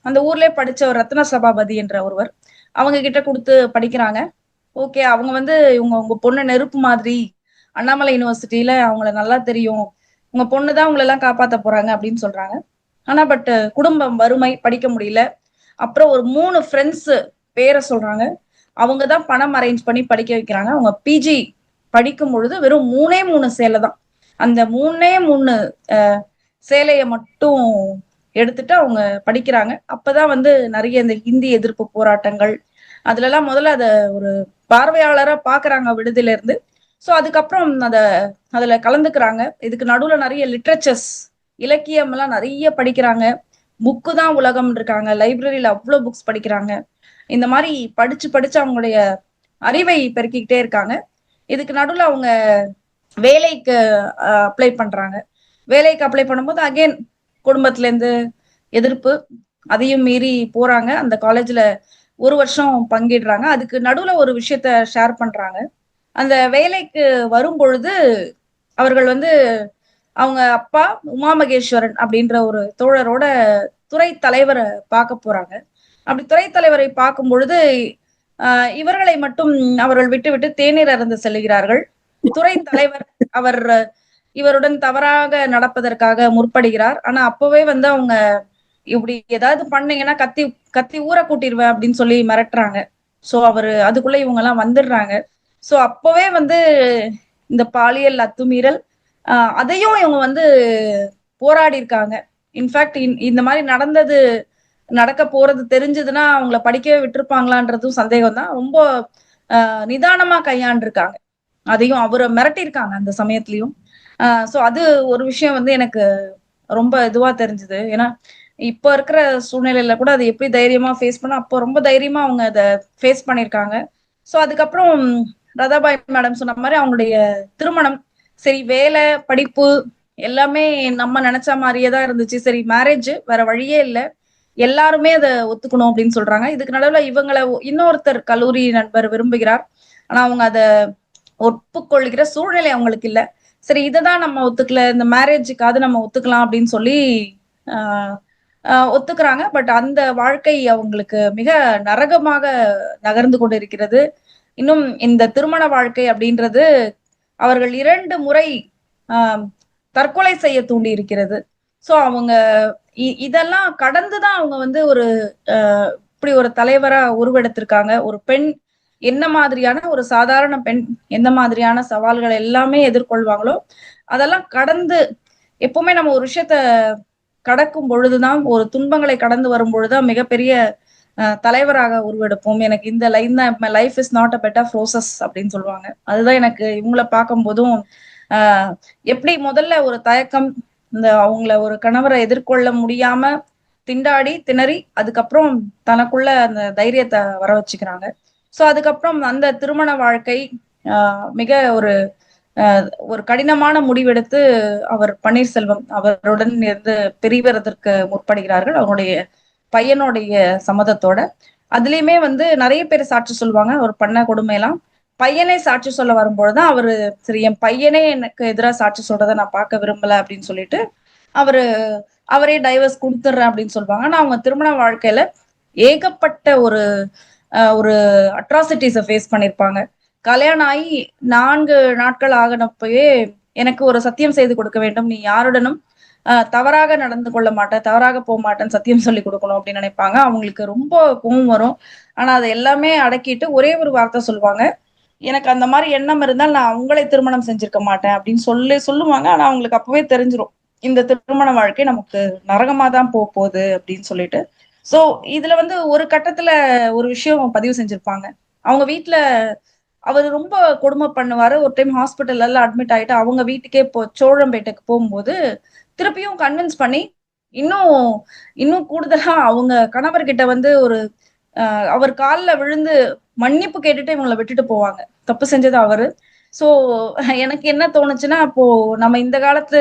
அந்த ஊர்லயே படிச்ச ஒரு ரத்ன சபாபதி என்ற ஒருவர் அவங்க கிட்ட கொடுத்து படிக்கிறாங்க. ஓகே, அவங்க வந்து உங்க பொண்ணு நெருப்பு மாதிரி, அண்ணாமலை யூனிவர்சிட்டியில அவங்கள நல்லா தெரியும், உங்க பொண்ணுதான் உங்களை எல்லாம் காப்பாத்த போறாங்க அப்படின்னு சொல்றாங்க. ஆனா பட் குடும்பம் வறுமை, படிக்க முடியல. அப்புறம் ஒரு 3 ஃப்ரெண்ட்ஸ் பேரை சொல்றாங்க. அவங்கதான் பணம் அரேஞ்ச் பண்ணி படிக்க வைக்கிறாங்க. அவங்க பிஜி படிக்கும் பொழுது வெறும் 3 சேலை தான். அந்த 3 சேலையை மட்டும் எடுத்துட்டு அவங்க படிக்கிறாங்க. அப்பதான் வந்து நிறைய இந்த ஹிந்தி எதிர்ப்பு போராட்டங்கள் அதுல எல்லாம் முதல்ல அத ஒரு பார்வையாளரா பாக்குறாங்க விடுதியில இருந்து. சோ அதுக்கப்புறம் அதுல கலந்துக்கிறாங்க. இதுக்கு நடுவுல நிறைய லிட்ரேச்சர்ஸ், இலக்கியம் எல்லாம் நிறைய படிக்கிறாங்க. புக்கு தான் உலகம் இருக்காங்க. லைப்ரரியில அவ்வளவு புக்ஸ் படிக்கிறாங்க. இந்த மாதிரி படிச்சு படிச்சு அவங்களுடைய அறிவை பெருக்கிக்கிட்டே இருக்காங்க. இதுக்கு நடுவுல அவங்க வேலைக்கு அப்ளை பண்றாங்க. வேலைக்கு அப்ளை பண்ணும்போது அகைன் குடும்பத்துல இருந்து எதிர்ப்பு, அதையும் மீறி போறாங்க. அந்த காலேஜ்ல 1 வருஷம் பங்கிடுறாங்க. அதுக்கு நடுவுல ஒரு விஷயத்த ஷேர் பண்றாங்க. அந்த வேலைக்கு வரும் பொழுது அவர்கள் வந்து அவங்க அப்பா உமா மகேஸ்வரன் அப்படின்ற ஒரு தோழரோட துறை தலைவரை பார்க்க போறாங்க. அப்படி துறை தலைவரை பார்க்கும் பொழுது இவர்களை மட்டும் அவர்கள் விட்டு விட்டு தேநீர் அருந்த செல்கிறார்கள். துறை தலைவர் அவர் இவருடன் தவறாக நடப்பதற்காக முற்படுகிறார். ஆனா அப்பவே வந்து அவங்க இப்படி ஏதாவது பண்ணீங்கன்னா கத்தி கத்தி ஊற கூட்டிடுவேன் அப்படின்னு சொல்லி மிரட்டுறாங்க. சோ அதுக்குள்ள இவங்க எல்லாம் வந்துடுறாங்க. சோ அப்பவே வந்து இந்த பாலியல் அத்துமீறல் அதையும் இவங்க வந்து போராடி இருக்காங்க. இன்ஃபேக்ட் இந்த மாதிரி நடக்க போறது தெரிஞ்சதுன்னா அவங்கள படிக்கவே விட்டுருப்பாங்களான்றதும் சந்தேகம் தான். ரொம்ப நிதானமா கையாண்டிருக்காங்க. அதையும் அவரை மிரட்டியிருக்காங்க அந்த சமயத்திலயும். சோ அது ஒரு விஷயம் வந்து எனக்கு ரொம்ப இதுவா தெரிஞ்சுது. ஏன்னா இப்ப இருக்கிற சூழ்நிலையில கூட அதை எப்படி தைரியமா ஃபேஸ் பண்ண, அப்போ ரொம்ப தைரியமா அவங்க அதை ஃபேஸ் பண்ணிருக்காங்க. சோ அதுக்கப்புறம் ராதாபாய் மேடம் சொன்ன மாதிரி அவங்களுடைய திருமணம், சரி வேலை படிப்பு எல்லாமே நம்ம நினைச்ச மாதிரியே தான் இருந்துச்சு. சரி மேரேஜ் வேற வழியே இல்லை, எல்லாருமே அதை ஒத்துக்கணும் அப்படின்னு சொல்றாங்க. இதுக்கு நடுவுல இவங்களை இன்னொருத்தர் கல்லூரி நண்பர் விரும்புகிறார். ஆனா அவங்க அதை ஒப்புக்கொள்கிற சூழ்நிலை அவங்களுக்கு இல்ல. சரி இதைதான் நம்ம ஒத்துக்கல, இந்த மேரேஜுக்காவது நம்ம ஒத்துக்கலாம் அப்படின்னு சொல்லி ஒத்துக்கிறாங்க. பட் அந்த வாழ்க்கை அவங்களுக்கு மிக நரகமாக நகர்ந்து கொண்டிருக்கிறது. இன்னும் இந்த திருமண வாழ்க்கை அப்படின்றது அவர்கள் 2 முறை தற்கொலை செய்ய தூண்டி இருக்கிறது. சோ அவங்க இதெல்லாம் கடந்துதான் அவங்க வந்து ஒரு இப்படி ஒரு தலைவரா உருவெடுத்திருக்காங்க. ஒரு பெண் என்ன மாதிரியான ஒரு சாதாரண பெண் எந்த மாதிரியான சவால்கள் எல்லாமே எதிர்கொள்வாங்களோ அதெல்லாம் கடந்து, எப்பவுமே நம்ம ஒரு விஷயத்த கடக்கும் பொழுதுதான், ஒரு துன்பங்களை கடந்து வரும் பொழுதுதான் மிகப்பெரிய தலைவராக உருவெடுப்போம். எனக்கு இந்த லைன் தான், my life is not a bed of roses அப்படின்னு சொல்லுவாங்க. அதுதான் எனக்கு இவங்களை பார்க்கும் போதும் எப்படி முதல்ல ஒரு தயக்கம், இந்த அவங்கள ஒரு கணவரை எதிர்கொள்ள முடியாம திண்டாடி திணறி அதுக்கப்புறம் தனக்குள்ள அந்த தைரியத்தை வர வச்சுக்கிறாங்க. சோ அதுக்கப்புறம் அந்த திருமண வாழ்க்கை மிக ஒரு கடினமான முடிவெடுத்து அவர் பன்னீர்செல்வம் அவருடன் இருந்து பிரிவதற்கு முற்படுகிறார்கள், அவருடைய பையனுடைய சம்மதத்தோட. அதுலயுமே வந்து நிறைய பேர் சாட்சி சொல்லுவாங்க அவர் பண்ண கொடுமையெல்லாம். பையனே சாட்சி சொல்ல வரும்பொழுதுதான் அவரு சரி என் பையனே எனக்கு எதிராக சாட்சி சொல்றதை நான் பார்க்க விரும்பல அப்படின்னு சொல்லிட்டு அவரே டைவர்ஸ் கொடுத்துடுறேன் அப்படின்னு சொல்லுவாங்க. ஆனா அவங்க திருமண வாழ்க்கையில ஏகப்பட்ட ஒரு அட்ராசிட்டிஸை ஃபேஸ் பண்ணிருப்பாங்க. கல்யாணம் ஆகி 4 நாட்கள் ஆகினப்பவே எனக்கு ஒரு சத்தியம் செய்து கொடுக்க வேண்டும், நீ யாருடனும் தவறாக நடந்து கொள்ள மாட்டேன், தவறாக போக மாட்டேன்னு சத்தியம் சொல்லி கொடுக்கணும் அப்படின்னு நினைப்பாங்க. அவங்களுக்கு ரொம்ப கோவம் வரும். ஆனா அதை எல்லாமே அடக்கிட்டு ஒரே ஒரு வார்த்தை சொல்லுவாங்க, எனக்கு அந்த மாதிரி எண்ணம் இருந்தால் நான் அவங்களை திருமணம் செஞ்சிருக்க மாட்டேன் அப்படின்னு சொல்லுவாங்க. ஆனா அவங்களுக்கு அப்பவே தெரிஞ்சிரும் இந்த திருமண வாழ்க்கை நமக்கு நரகமா தான் போகுது அப்படின்னு சொல்லிட்டு. சோ இதுல வந்து ஒரு கட்டத்துல ஒரு விஷயம் பதிவு செஞ்சிருப்பாங்க. அவங்க வீட்டுல அவர் ரொம்ப கொடுமை பண்ணுவாரு. ஒரு டைம் ஹாஸ்பிட்டல்ல எல்லாம் அட்மிட் ஆயிட்டு அவங்க வீட்டுக்கே சோழம்பேட்டைக்கு போகும்போது திருப்பியும் கன்வின்ஸ் பண்ணி இன்னும் இன்னும் கூடுதலா அவங்க கணவர்கிட்ட வந்து ஒரு அவர் கால்ல விழுந்து மன்னிப்பு கேட்டுட்டு இவங்களை விட்டுட்டு போவாங்க. தப்பு செஞ்சது அவரு. சோ எனக்கு என்ன தோணுச்சுன்னா, அப்போ நம்ம இந்த காலத்து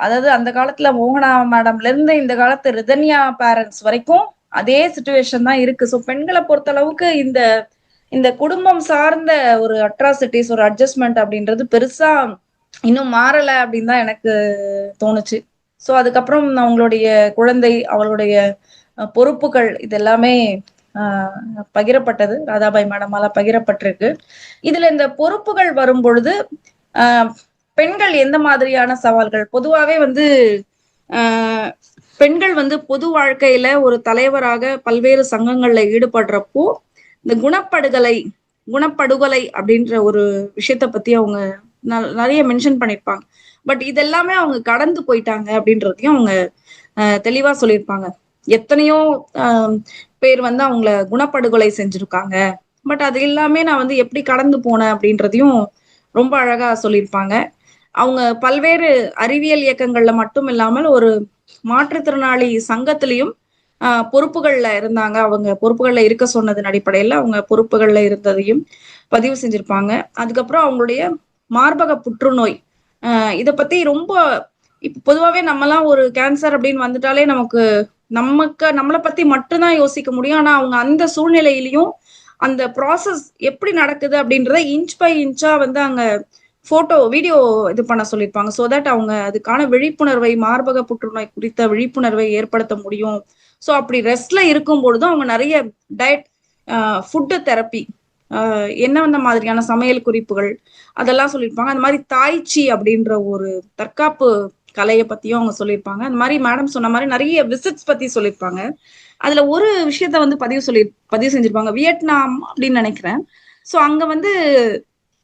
அதாவது அந்த காலத்துல மோகனா மேடம்ல இருந்து இந்த காலத்து ரிதன்யா பேரண்ட்ஸ் வரைக்கும் அதே சிச்சுவேஷன் தான் இருக்கு. சோ பெண்களை பொறுத்த அளவுக்கு இந்த இந்த குடும்பம் சார்ந்த ஒரு அட்ராசிட்டிஸ், ஒரு அட்ஜஸ்ட்மெண்ட் அப்படின்றது பெருசா இன்னும் மாறல அப்படின்னு தான் எனக்கு தோணுச்சு. சோ அதுக்கப்புறம் அவங்களுடைய குழந்தை, அவளுடைய பொறுப்புகள் இது எல்லாமே பகிரப்பட்டது. ராதாபாய் மேடமால பகிரப்பட்டிருக்கு. இதுல இந்த பொறுப்புகள் வரும் பொழுது பெண்கள் எந்த மாதிரியான சவால்கள் பொதுவாவே வந்து பெண்கள் வந்து பொது வாழ்க்கையில ஒரு தலைவராக பல்வேறு சங்கங்கள்ல ஈடுபடுறப்போ இந்த குணப்படுகொலை அப்படின்ற ஒரு விஷயத்த பத்தி அவங்க நிறைய மென்ஷன் பண்ணிருப்பாங்க. பட் இதெல்லாமே அவங்க கடந்து போயிட்டாங்க அப்படின்றதையும் அவங்க தெளிவா சொல்லியிருப்பாங்க. எத்தனையோ பேர் வந்து அவங்கள குணப்படுகொலை செஞ்சிருக்காங்க. பட் அது எல்லாமே நான் வந்து எப்படி கடந்து போனேன் அப்படின்றதையும் ரொம்ப அழகா சொல்லியிருப்பாங்க. அவங்க பல்வேறு அறிவியல் இயக்கங்கள்ல மட்டும் இல்லாமல் ஒரு மாற்றுத்திறனாளி சங்கத்திலையும் பொறுப்புகள்ல இருந்தாங்க. அவங்க பொறுப்புகள்ல இருக்க சொன்னதன் அடிப்படையில அவங்க பொறுப்புகள்ல இருந்ததையும் பதிவு செஞ்சிருப்பாங்க. அதுக்கப்புறம் அவங்களுடைய மார்பக புற்றுநோய் இத பத்தி ரொம்ப இப்ப பொதுவாவே நம்மலாம் ஒரு கேன்சர் அப்படின்னு வந்துட்டாலே நம்மளை பத்தி மட்டும்தான் யோசிக்க முடியும். ஆனா அவங்க அந்த சூழ்நிலையிலையும் அந்த ப்ராசஸ் எப்படி நடக்குது அப்படின்றத இன்ச் பை இன்ச்சா வந்து அங்க வீடியோ இது பண்ண சொல்லியிருப்பாங்க. சோ தட் அவங்க அதுக்கான விழிப்புணர்வை, மார்பக புற்றுநோய் குறித்த விழிப்புணர்வை ஏற்படுத்த முடியும். சோ அப்படி ரெஸ்ட்ல இருக்கும் பொழுதும் அவங்க நிறைய டயட், ஃபுட்டு தெரப்பி, என்ன மாதிரியான சமையல் குறிப்புகள் அதெல்லாம் சொல்லியிருப்பாங்க. அந்த மாதிரி தாய்ச்சி அப்படின்ற ஒரு தற்காப்பு கலையை பத்தியும் அவங்க சொல்லியிருப்பாங்க. அந்த மாதிரி மேடம் சொன்ன மாதிரி நிறைய விசிட்ஸ் பத்தி சொல்லியிருப்பாங்க. அதுல ஒரு விஷயத்த வந்து பதிவு செஞ்சிருப்பாங்க, வியட்நாம் அப்படின்னு நினைக்கிறேன். சோ அங்க வந்து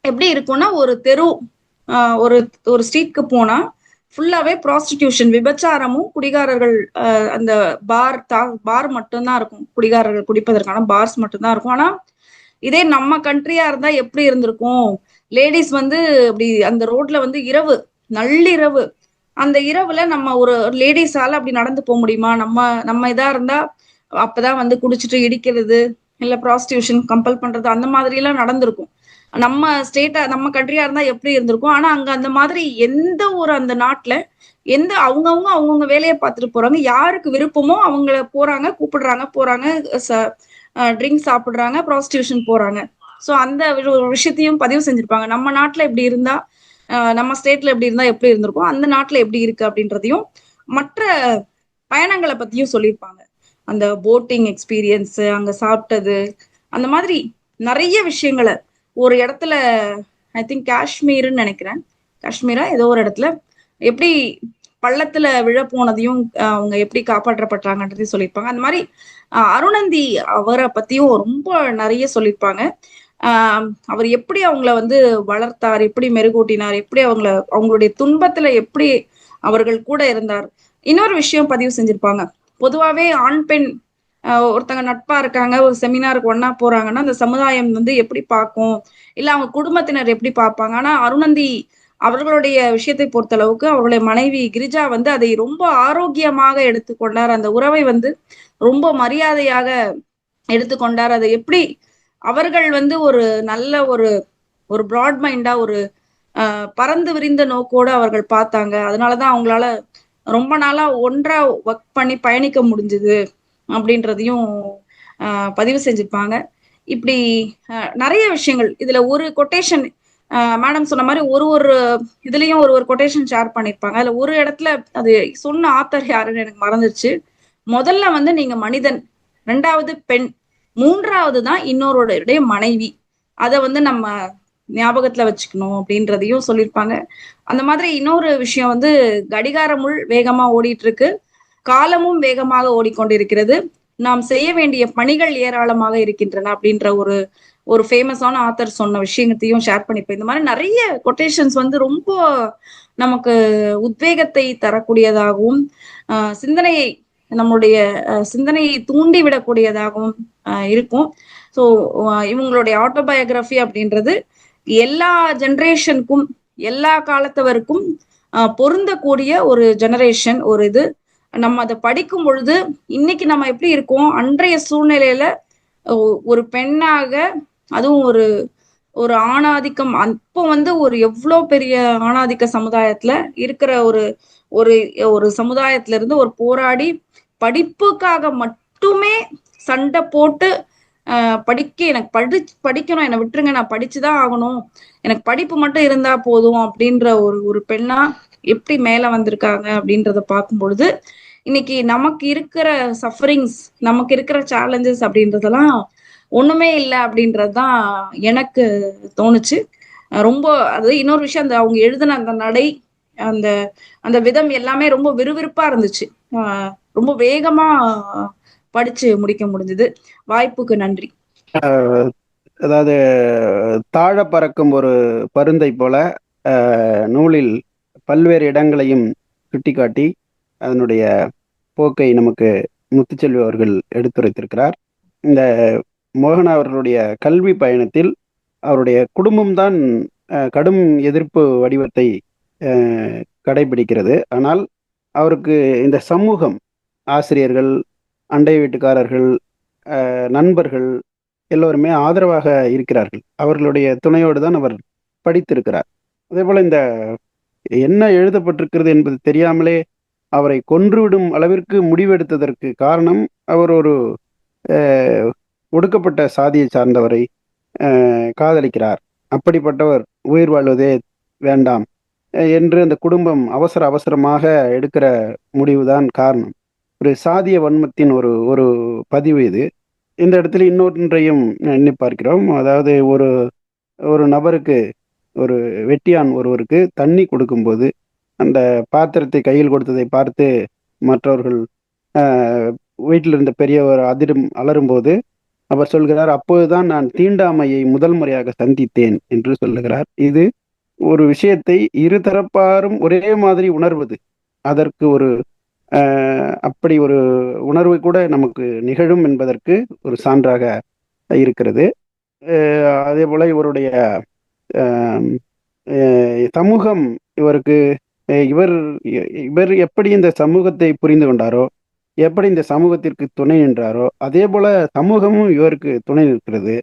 எப்படி இருக்கும்னா, ஒரு தெரு ஒரு ஸ்ட்ரீட்க்கு போனா ஃபுல்லாவே ப்ராஸ்டிடியூஷன், விபச்சாரமும் குடிகாரர்கள், அந்த பார் மட்டும்தான் இருக்கும். குடிகாரர்கள் குடிப்பதற்கான பார்ஸ் மட்டும்தான் இருக்கும். ஆனா இதே நம்ம கண்ட்ரியா இருந்தா எப்படி இருந்திருக்கும்? லேடிஸ் வந்து அப்படி அந்த ரோட்ல வந்து நள்ளிரவு அந்த இரவுல நம்ம ஒரு லேடிஸால அப்படி நடந்து போக முடியுமா? நம்ம இதா இருந்தா அப்பதான் வந்து குடிச்சிட்டு இடிக்கிறது, இல்ல ப்ராஸ்டியூஷன் கம்பல் பண்றது, அந்த மாதிரி எல்லாம் நடந்திருக்கும். நம்ம கண்ட்ரியா இருந்தா எப்படி இருந்திருக்கும்? ஆனா அங்க அந்த மாதிரி எந்த ஒரு அந்த நாட்டுல அவங்கவுங்க வேலையை பார்த்துட்டு போறாங்க. யாருக்கு விருப்பமோ அவங்கள போறாங்க, கூப்பிடுறாங்க, போறாங்க, ட்ரிங்க் சாப்பிடுறாங்க, ப்ராஸ்டியூஷன் போறாங்க. சோ அந்த ஒரு விஷயத்தையும் பதிவு செஞ்சிருப்பாங்க. நம்ம நாட்டுல எப்படி இருந்தா, நம்ம ஸ்டேட்ல எப்படி இருந்தா எப்படி இருந்திருக்கும், அந்த நாட்டுல எப்படி இருக்கு அப்படின்றதையும், மற்ற பயணங்களை பத்தியும் சொல்லியிருப்பாங்க. அந்த போட்டிங் எக்ஸ்பீரியன்ஸ், அங்க சாப்பிட்டது, அந்த மாதிரி நிறைய விஷயங்களை ஒரு இடத்துல, ஐ திங்க் காஷ்மீர்னு நினைக்கிறேன், காஷ்மீரா ஏதோ ஒரு இடத்துல எப்படி பள்ளத்துல விழ போனதையும் அவங்க எப்படி காப்பாற்றப்பட்டாங்கன்றதையும் சொல்லியிருப்பாங்க. அந்த மாதிரி அருணந்தி அவரை பத்தியும் ரொம்ப நிறைய சொல்லியிருப்பாங்க. அவர் எப்படி அவங்கள வந்து வளர்த்தார், எப்படி மெருகூட்டினார், எப்படி அவங்களுடைய துன்பத்துல எப்படி அவர்கள் கூட இருந்தார். இன்னொரு விஷயம் பதிவு செஞ்சிருப்பாங்க. பொதுவாவே ஆண் பெண் ஒருத்தங்க நட்பா இருக்காங்க, ஒரு செமினாருக்கு ஒன்னா போறாங்கன்னா அந்த சமுதாயம் வந்து எப்படி பார்க்கும், இல்ல அவங்க குடும்பத்தினர் எப்படி பார்ப்பாங்க. ஆனா அருணந்தி அவர்களுடைய விஷயத்தை பொறுத்த அளவுக்கு அவர்களுடைய மனைவி கிரிஜா வந்து அதை ரொம்ப ஆரோக்கியமாக எடுத்துக்கொண்டார். அந்த உறவை வந்து ரொம்ப மரியாதையாக எடுத்துக்கொண்டார். அதை எப்படி அவர்கள் வந்து ஒரு நல்ல ஒரு பிராட் மைண்டா, ஒரு பறந்து விரிந்த நோக்கோடு அவர்கள் பார்த்தாங்க. அதனாலதான் அவங்களால ரொம்ப நாளா ஒன்றா ஒர்க் பண்ணி பயணிக்க முடிஞ்சது அப்படின்றதையும் பதிவு செஞ்சிருப்பாங்க. இப்படி நிறைய விஷயங்கள் இதுல ஒரு கொட்டேஷன் மேடம் சொன்ன மாதிரி ஒரு இதுலயும் ஒரு கொட்டேஷன் ஷேர் பண்ணிருப்பாங்க. அதுல ஒரு இடத்துல அது சொன்ன ஆத்தர் யாருன்னு எனக்கு மறந்துருச்சு. முதல்ல வந்து நீங்க மனிதன், 2வது பெண், 3வது தான் இன்னொருடைய மனைவி. அத வந்து நம்ம ஞாபகத்துல வச்சுக்கணும் அப்படின்றதையும் சொல்லியிருப்பாங்க. அந்த மாதிரி இன்னொரு விஷயம் வந்து கடிகாரமுள் வேகமா ஓடிட்டு இருக்கு, காலமும் வேகமாக ஓடிக்கொண்டிருக்கிறது, நாம் செய்ய வேண்டிய பணிகள் ஏராளமாக இருக்கின்றன அப்படின்ற ஒரு ஃபேமஸான ஆத்தர் சொன்ன விஷயத்தையும் ஷேர் பண்ணிப்பேன். இந்த மாதிரி நிறைய கொட்டேஷன்ஸ் வந்து ரொம்ப நமக்கு உத்வேகத்தை தரக்கூடியதாகவும் நம்மளுடைய சிந்தனையை தூண்டி விடக்கூடியதாகவும் இருக்கும். ஸோ இவங்களுடைய ஆட்டோபயோகிராஃபி அப்படின்றது எல்லா ஜெனரேஷனுக்கும் எல்லா காலத்தவருக்கும் பொருந்தக்கூடிய ஒரு ஜெனரேஷன் ஒரு இது. நம்ம அதை படிக்கும் பொழுது இன்னைக்கு நம்ம எப்படி இருக்கோம், அன்றைய சூழ்நிலையில ஒரு பெண்ணாக, அதுவும் ஒரு ஒரு ஆணாதிக்கம், அப்போ வந்து ஒரு எவ்வளோ பெரிய ஆணாதிக்க சமுதாயத்துல இருக்கிற ஒரு ஒரு ஒரு சமுதாயத்துல இருந்து ஒரு போராடி படிப்புக்காக மட்டுமே சண்டை போட்டு எனக்கு படிக்கணும், என்னை விட்டுருங்க, நான் படிச்சுதான் ஆகணும், எனக்கு படிப்பு மட்டும் இருந்தா போதும் அப்படின்ற ஒரு ஒரு பெண்ணா எப்படி மேல வந்திருக்காங்க அப்படின்றத பார்க்கும் பொழுது இன்னைக்கு நமக்கு இருக்கிற சஃபரிங்ஸ், நமக்கு இருக்கிற சேலஞ்சஸ் அப்படின்றதெல்லாம் ஒண்ணுமே இல்லை அப்படின்றதுதான் எனக்கு தோணுச்சு. ரொம்ப அது இன்னொரு விஷயம், அந்த அவங்க எழுதின அந்த நடை, அந்த அந்த விதம் எல்லாமே ரொம்ப விறுவிறுப்பா இருந்துச்சு. ரொம்ப வேகமா படிச்சு முடிக்க முடிஞ்சது. வாய்ப்புக்கு நன்றி. அதாவது தாழ பறக்கும் ஒரு பருந்தை போல நூலில் பல்வேறு இடங்களையும் சுட்டிக்காட்டி அதனுடைய போக்கை நமக்கு முத்துச்செல்வி அவர்கள் எடுத்துரைத்திருக்கிறார். இந்த மோகனா அவர்களுடைய கல்வி பயணத்தில் அவருடைய குடும்பம்தான் கடும் எதிர்ப்பு வடிவத்தை கடைபிடிக்கிறது. ஆனால் அவருக்கு இந்த சமூகம், ஆசிரியர்கள், அண்டை வீட்டுக்காரர்கள், நண்பர்கள் எல்லோருமே ஆதரவாக இருக்கிறார்கள். அவர்களுடைய துணையோடு தான் அவர் படித்திருக்கிறார். அதே போல இந்த என்ன எழுதப்பட்டிருக்கிறது என்பது தெரியாமலே அவரை கொன்றுவிடும் அளவிற்கு முடிவெடுத்ததற்கு காரணம், அவர் ஒரு ஒடுக்கப்பட்ட சாதியை சார்ந்தவரை காதலிக்கிறார். அப்படிப்பட்டவர் உயிர் வாழ்வதே வேண்டாம் என்று அந்த குடும்பம் அவசரமாக எடுக்கிற முடிவுதான் காரணம். ஒரு சாதிய வன்மத்தின் ஒரு ஒரு பதிவு இது. இந்த இடத்துல இன்னொன்றையும் எண்ணி பார்க்கிறோம். அதாவது ஒரு ஒரு நபருக்கு, ஒரு வெட்டியான் ஒருவருக்கு தண்ணி கொடுக்கும்போது அந்த பாத்திரத்தை கையில் கொடுத்ததை பார்த்து மற்றவர்கள் வீட்டில் இருந்த பெரியவர் அலரும்போது அவர் சொல்கிறார், அப்போதுதான் நான் தீண்டாமையை முதல் முறையாக சந்தித்தேன் என்று சொல்லுகிறார். இது ஒரு விஷயத்தை இருதரப்பாரும் ஒரே மாதிரி உணர்வது, அதற்கு ஒரு அப்படி ஒரு உணர்வு கூட நமக்கு நிகழும் என்பதற்கு ஒரு சான்றாக இருக்கிறது. அதே போல இவருடைய சமூகம் இவருக்கு இவர் இவர் எப்படி இந்த சமூகத்தை புரிந்து கொண்டாரோ, எப்படி இந்த சமூகத்திற்கு துணை நின்றாரோ, அதே போல சமூகமும் இவருக்கு துணை நிற்கிறது,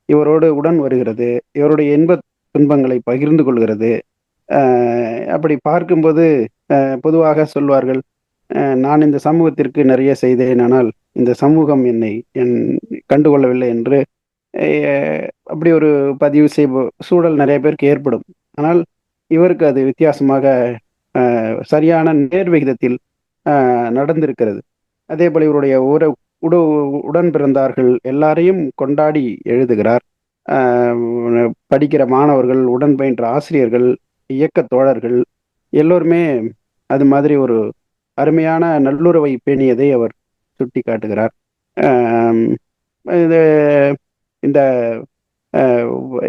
இவரோடு உடன் வருகிறது, இவருடைய இன்ப துன்பங்களை பகிர்ந்து கொள்கிறது. அப்படி பார்க்கும்போது பொதுவாக சொல்வார்கள், நான் இந்த சமூகத்திற்கு நிறைய செய்தேன், ஆனால் இந்த சமூகம் என்னை கண்டுகொள்ளவில்லை என்று அப்படி ஒரு பதிவு சூழல் நிறைய பேருக்கு ஏற்படும். ஆனால் இவருக்கு அது வித்தியாசமாக சரியான நேர்விகிதத்தில் நடந்திருக்கிறது. அதே போல இவருடைய உடன் பிறந்தார்கள் எல்லாரையும் கொண்டாடி எழுதுகிறார். படிக்கிற மாணவர்கள், உடன் பயின்ற ஆசிரியர்கள், இயக்க தோழர்கள் எல்லோருமே அது மாதிரி ஒரு அருமையான நல்லுறவை பேணியதை அவர் சுட்டி காட்டுகிறார். இந்த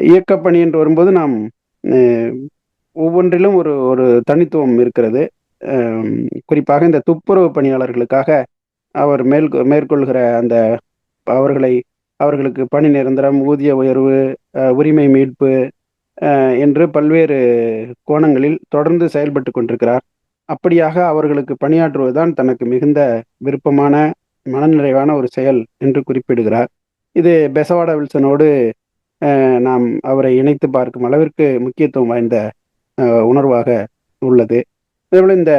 இயக்கப்பணி என்று வரும்போது நாம் ஒவ்வொன்றிலும் ஒரு ஒரு தனித்துவம் இருக்கிறது. குறிப்பாக இந்த துப்புரவு பணியாளர்களுக்காக அவர் மேற்கொள்கிற அந்த அவர்களுக்கு பணி நிரந்தரம், ஊதிய உயர்வு, உரிமை மீட்பு என்று பல்வேறு கோணங்களில் தொடர்ந்து செயல்பட்டு கொண்டிருக்கிறார். அப்படியாக அவர்களுக்கு பணியாற்றுவதுதான் தனக்கு மிகுந்த விருப்பமான, மனநிறைவான ஒரு செயல் என்று குறிப்பிடுகிறார். இது பெசவாடா வில்சனோடு நாம் அவரை இணைத்து பார்க்கும் அளவிற்கு முக்கியத்துவம் வாய்ந்த உணர்வாக உள்ளது. அதேபோல் இந்த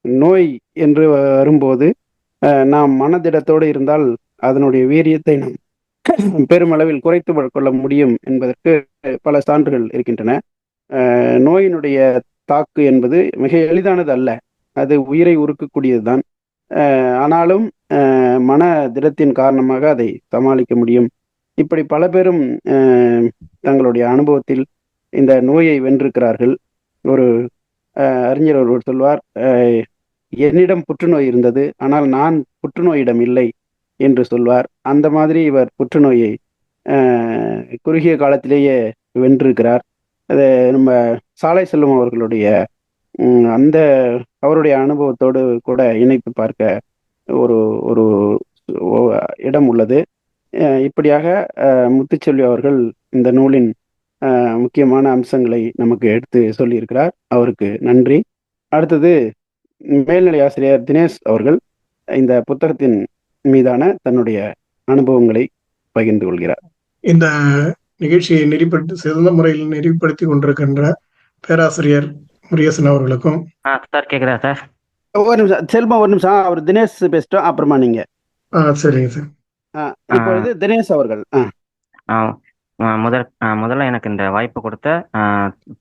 நோய் என்று வரும்போது நாம் மனதிடத்தோடு இருந்தால் அதனுடைய வீரியத்தை நாம் பெருமளவில் குறைத்து கொள்ள முடியும் என்பதற்கு பல சான்றுகள் இருக்கின்றன. நோயினுடைய தாக்கு என்பது மிக எளிதானது அல்ல, அது உயிரை உருக்கக்கூடியதுதான். ஆனாலும் மன திடத்தின் காரணமாக அதை சமாளிக்க முடியும். இப்படி பல பேரும் தங்களுடைய அனுபவத்தில் இந்த நோயை வென்றிருக்கிறார்கள். ஒரு அறிஞர் ஒருவர் சொல்வார், என்னிடம் புற்றுநோய் இருந்தது, ஆனால் நான் புற்றுநோயிடம் இல்லை என்று சொல்வார். அந்த மாதிரி இவர் புற்றுநோயை குறுகிய காலத்திலேயே வென்றிருக்கிறார். அது நம்ம சாலை செல்வம் அவர்களுடைய அந்த அவருடைய அனுபவத்தோடு கூட இணைத்து பார்க்க ஒரு ஒரு இடம் உள்ளது. இப்படியாக முத்துச்செல்வி அவர்கள் இந்த நூலின் முக்கியமான அம்சங்களை நமக்கு எடுத்து சொல்லியிருக்கிறார். அவருக்கு நன்றி. அடுத்தது மேல்நிலை ஆசிரியர் தினேஷ் அவர்கள் இந்த புத்தகத்தின் மீதான தன்னுடைய அனுபவங்களை பகிர்ந்து கொள்கிறார். இந்த நிகழ்ச்சியை சிறந்த முறையில் நெறிப்படுத்தி கொண்டிருக்கின்ற பேராசிரியர் முருகேசன் அவர்களுக்கும். சார் கேக்குதா சார்? ஒரு நிமிஷம் செல்வம், ஒரு நிமிஷம். அவர் தினேஷ் பேசிட்டோம், அப்புறமா நீங்க. சரிங்க சார். இப்பொழுது தினேஷ் அவர்கள். முதல்ல எனக்கு இந்த வாய்ப்பு கொடுத்த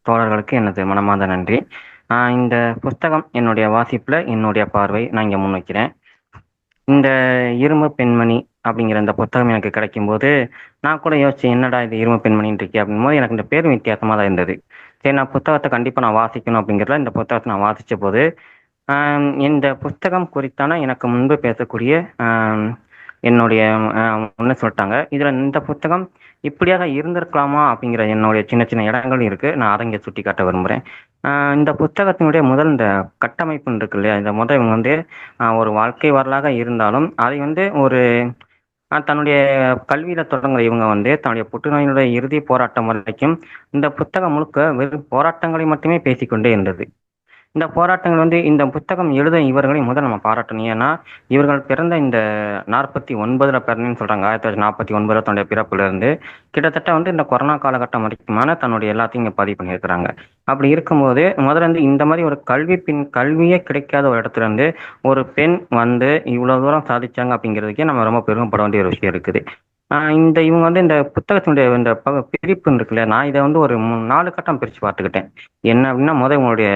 தோழர்களுக்கு எனது மனமார்ந்த நன்றி. இந்த புஸ்தகம் என்னுடைய வாசிப்புல என்னுடைய பார்வை நான் இங்க முன்வைக்கிறேன். இந்த இரும்பு பெண்மணி அப்படிங்கிற இந்த புத்தகம் எனக்கு கிடைக்கும் போது நான் கூட யோசிச்சேன், என்னடா இது இரும்பு பெண்மணின்னு இருக்கே அப்படின் போது எனக்கு இந்த பேரும் வித்தியாசமா தான் இருந்தது. சரி, நான் புத்தகத்தை கண்டிப்பா நான் வாசிக்கணும் அப்படிங்கிறதுல இந்த புத்தகத்தை நான் வாசிச்ச போது இந்த புத்தகம் குறித்தான எனக்கு முன்பு பேசக்கூடிய என்னுடைய ஒன்று சொல்லிட்டாங்க, இதுல இந்த புத்தகம் இப்படியாக இருந்திருக்கலாமா அப்படிங்கிற என்னுடைய சின்ன சின்ன இடங்கள் இருக்கு. நான் அதை இங்கே சுட்டி காட்ட விரும்புகிறேன். இந்த புத்தகத்தினுடைய முதல் இந்த கட்டமைப்புன்னு இருக்கு இல்லையா, இந்த முதல் இவங்க வந்து ஒரு வாழ்க்கை வரலாக இருந்தாலும் அதை வந்து ஒரு தன்னுடைய கல்வியில தொடங்குற இவங்க வந்து தன்னுடைய புற்றுநோயினுடைய இறுதி போராட்டம் வரைக்கும் இந்த புத்தகம் முழுக்க வெறும் போராட்டங்களை மட்டுமே பேசிக்கொண்டே இருந்தது. இந்த போராட்டங்கள் வந்து இந்த புத்தகம் எழுத இவர்களை முதல் நம்ம பாராட்டணும். ஏன்னா இவர்கள் பிறந்த இந்த 49 பிறந்தேன்னு சொல்றாங்க. 1949 தன்னுடைய பிறப்புல இருந்து கிட்டத்தட்ட வந்து இந்த கொரோனா காலகட்டம் வரைக்குமான தன்னுடைய எல்லாத்தையும் இங்க பதிவு பண்ணியிருக்கிறாங்க. அப்படி இருக்கும்போது முதல்ல இருந்து இந்த மாதிரி ஒரு கல்வியே கிடைக்காத ஒரு இடத்துல இருந்து ஒரு பெண் வந்து இவ்வளவு தூரம் சாதிச்சாங்க அப்படிங்கிறதுக்கே நம்ம ரொம்ப பெருமைப்பட வேண்டிய ஒரு விஷயம் இருக்குது. இவங்க வந்து இந்த புத்தகத்தினுடைய இந்த பிரிப்பு இருக்குல்ல, நான் இதை வந்து ஒரு 4 கட்டம் பிரிச்சு பார்த்துக்கிட்டேன். என்ன அப்படின்னா, முதல் உங்களுடைய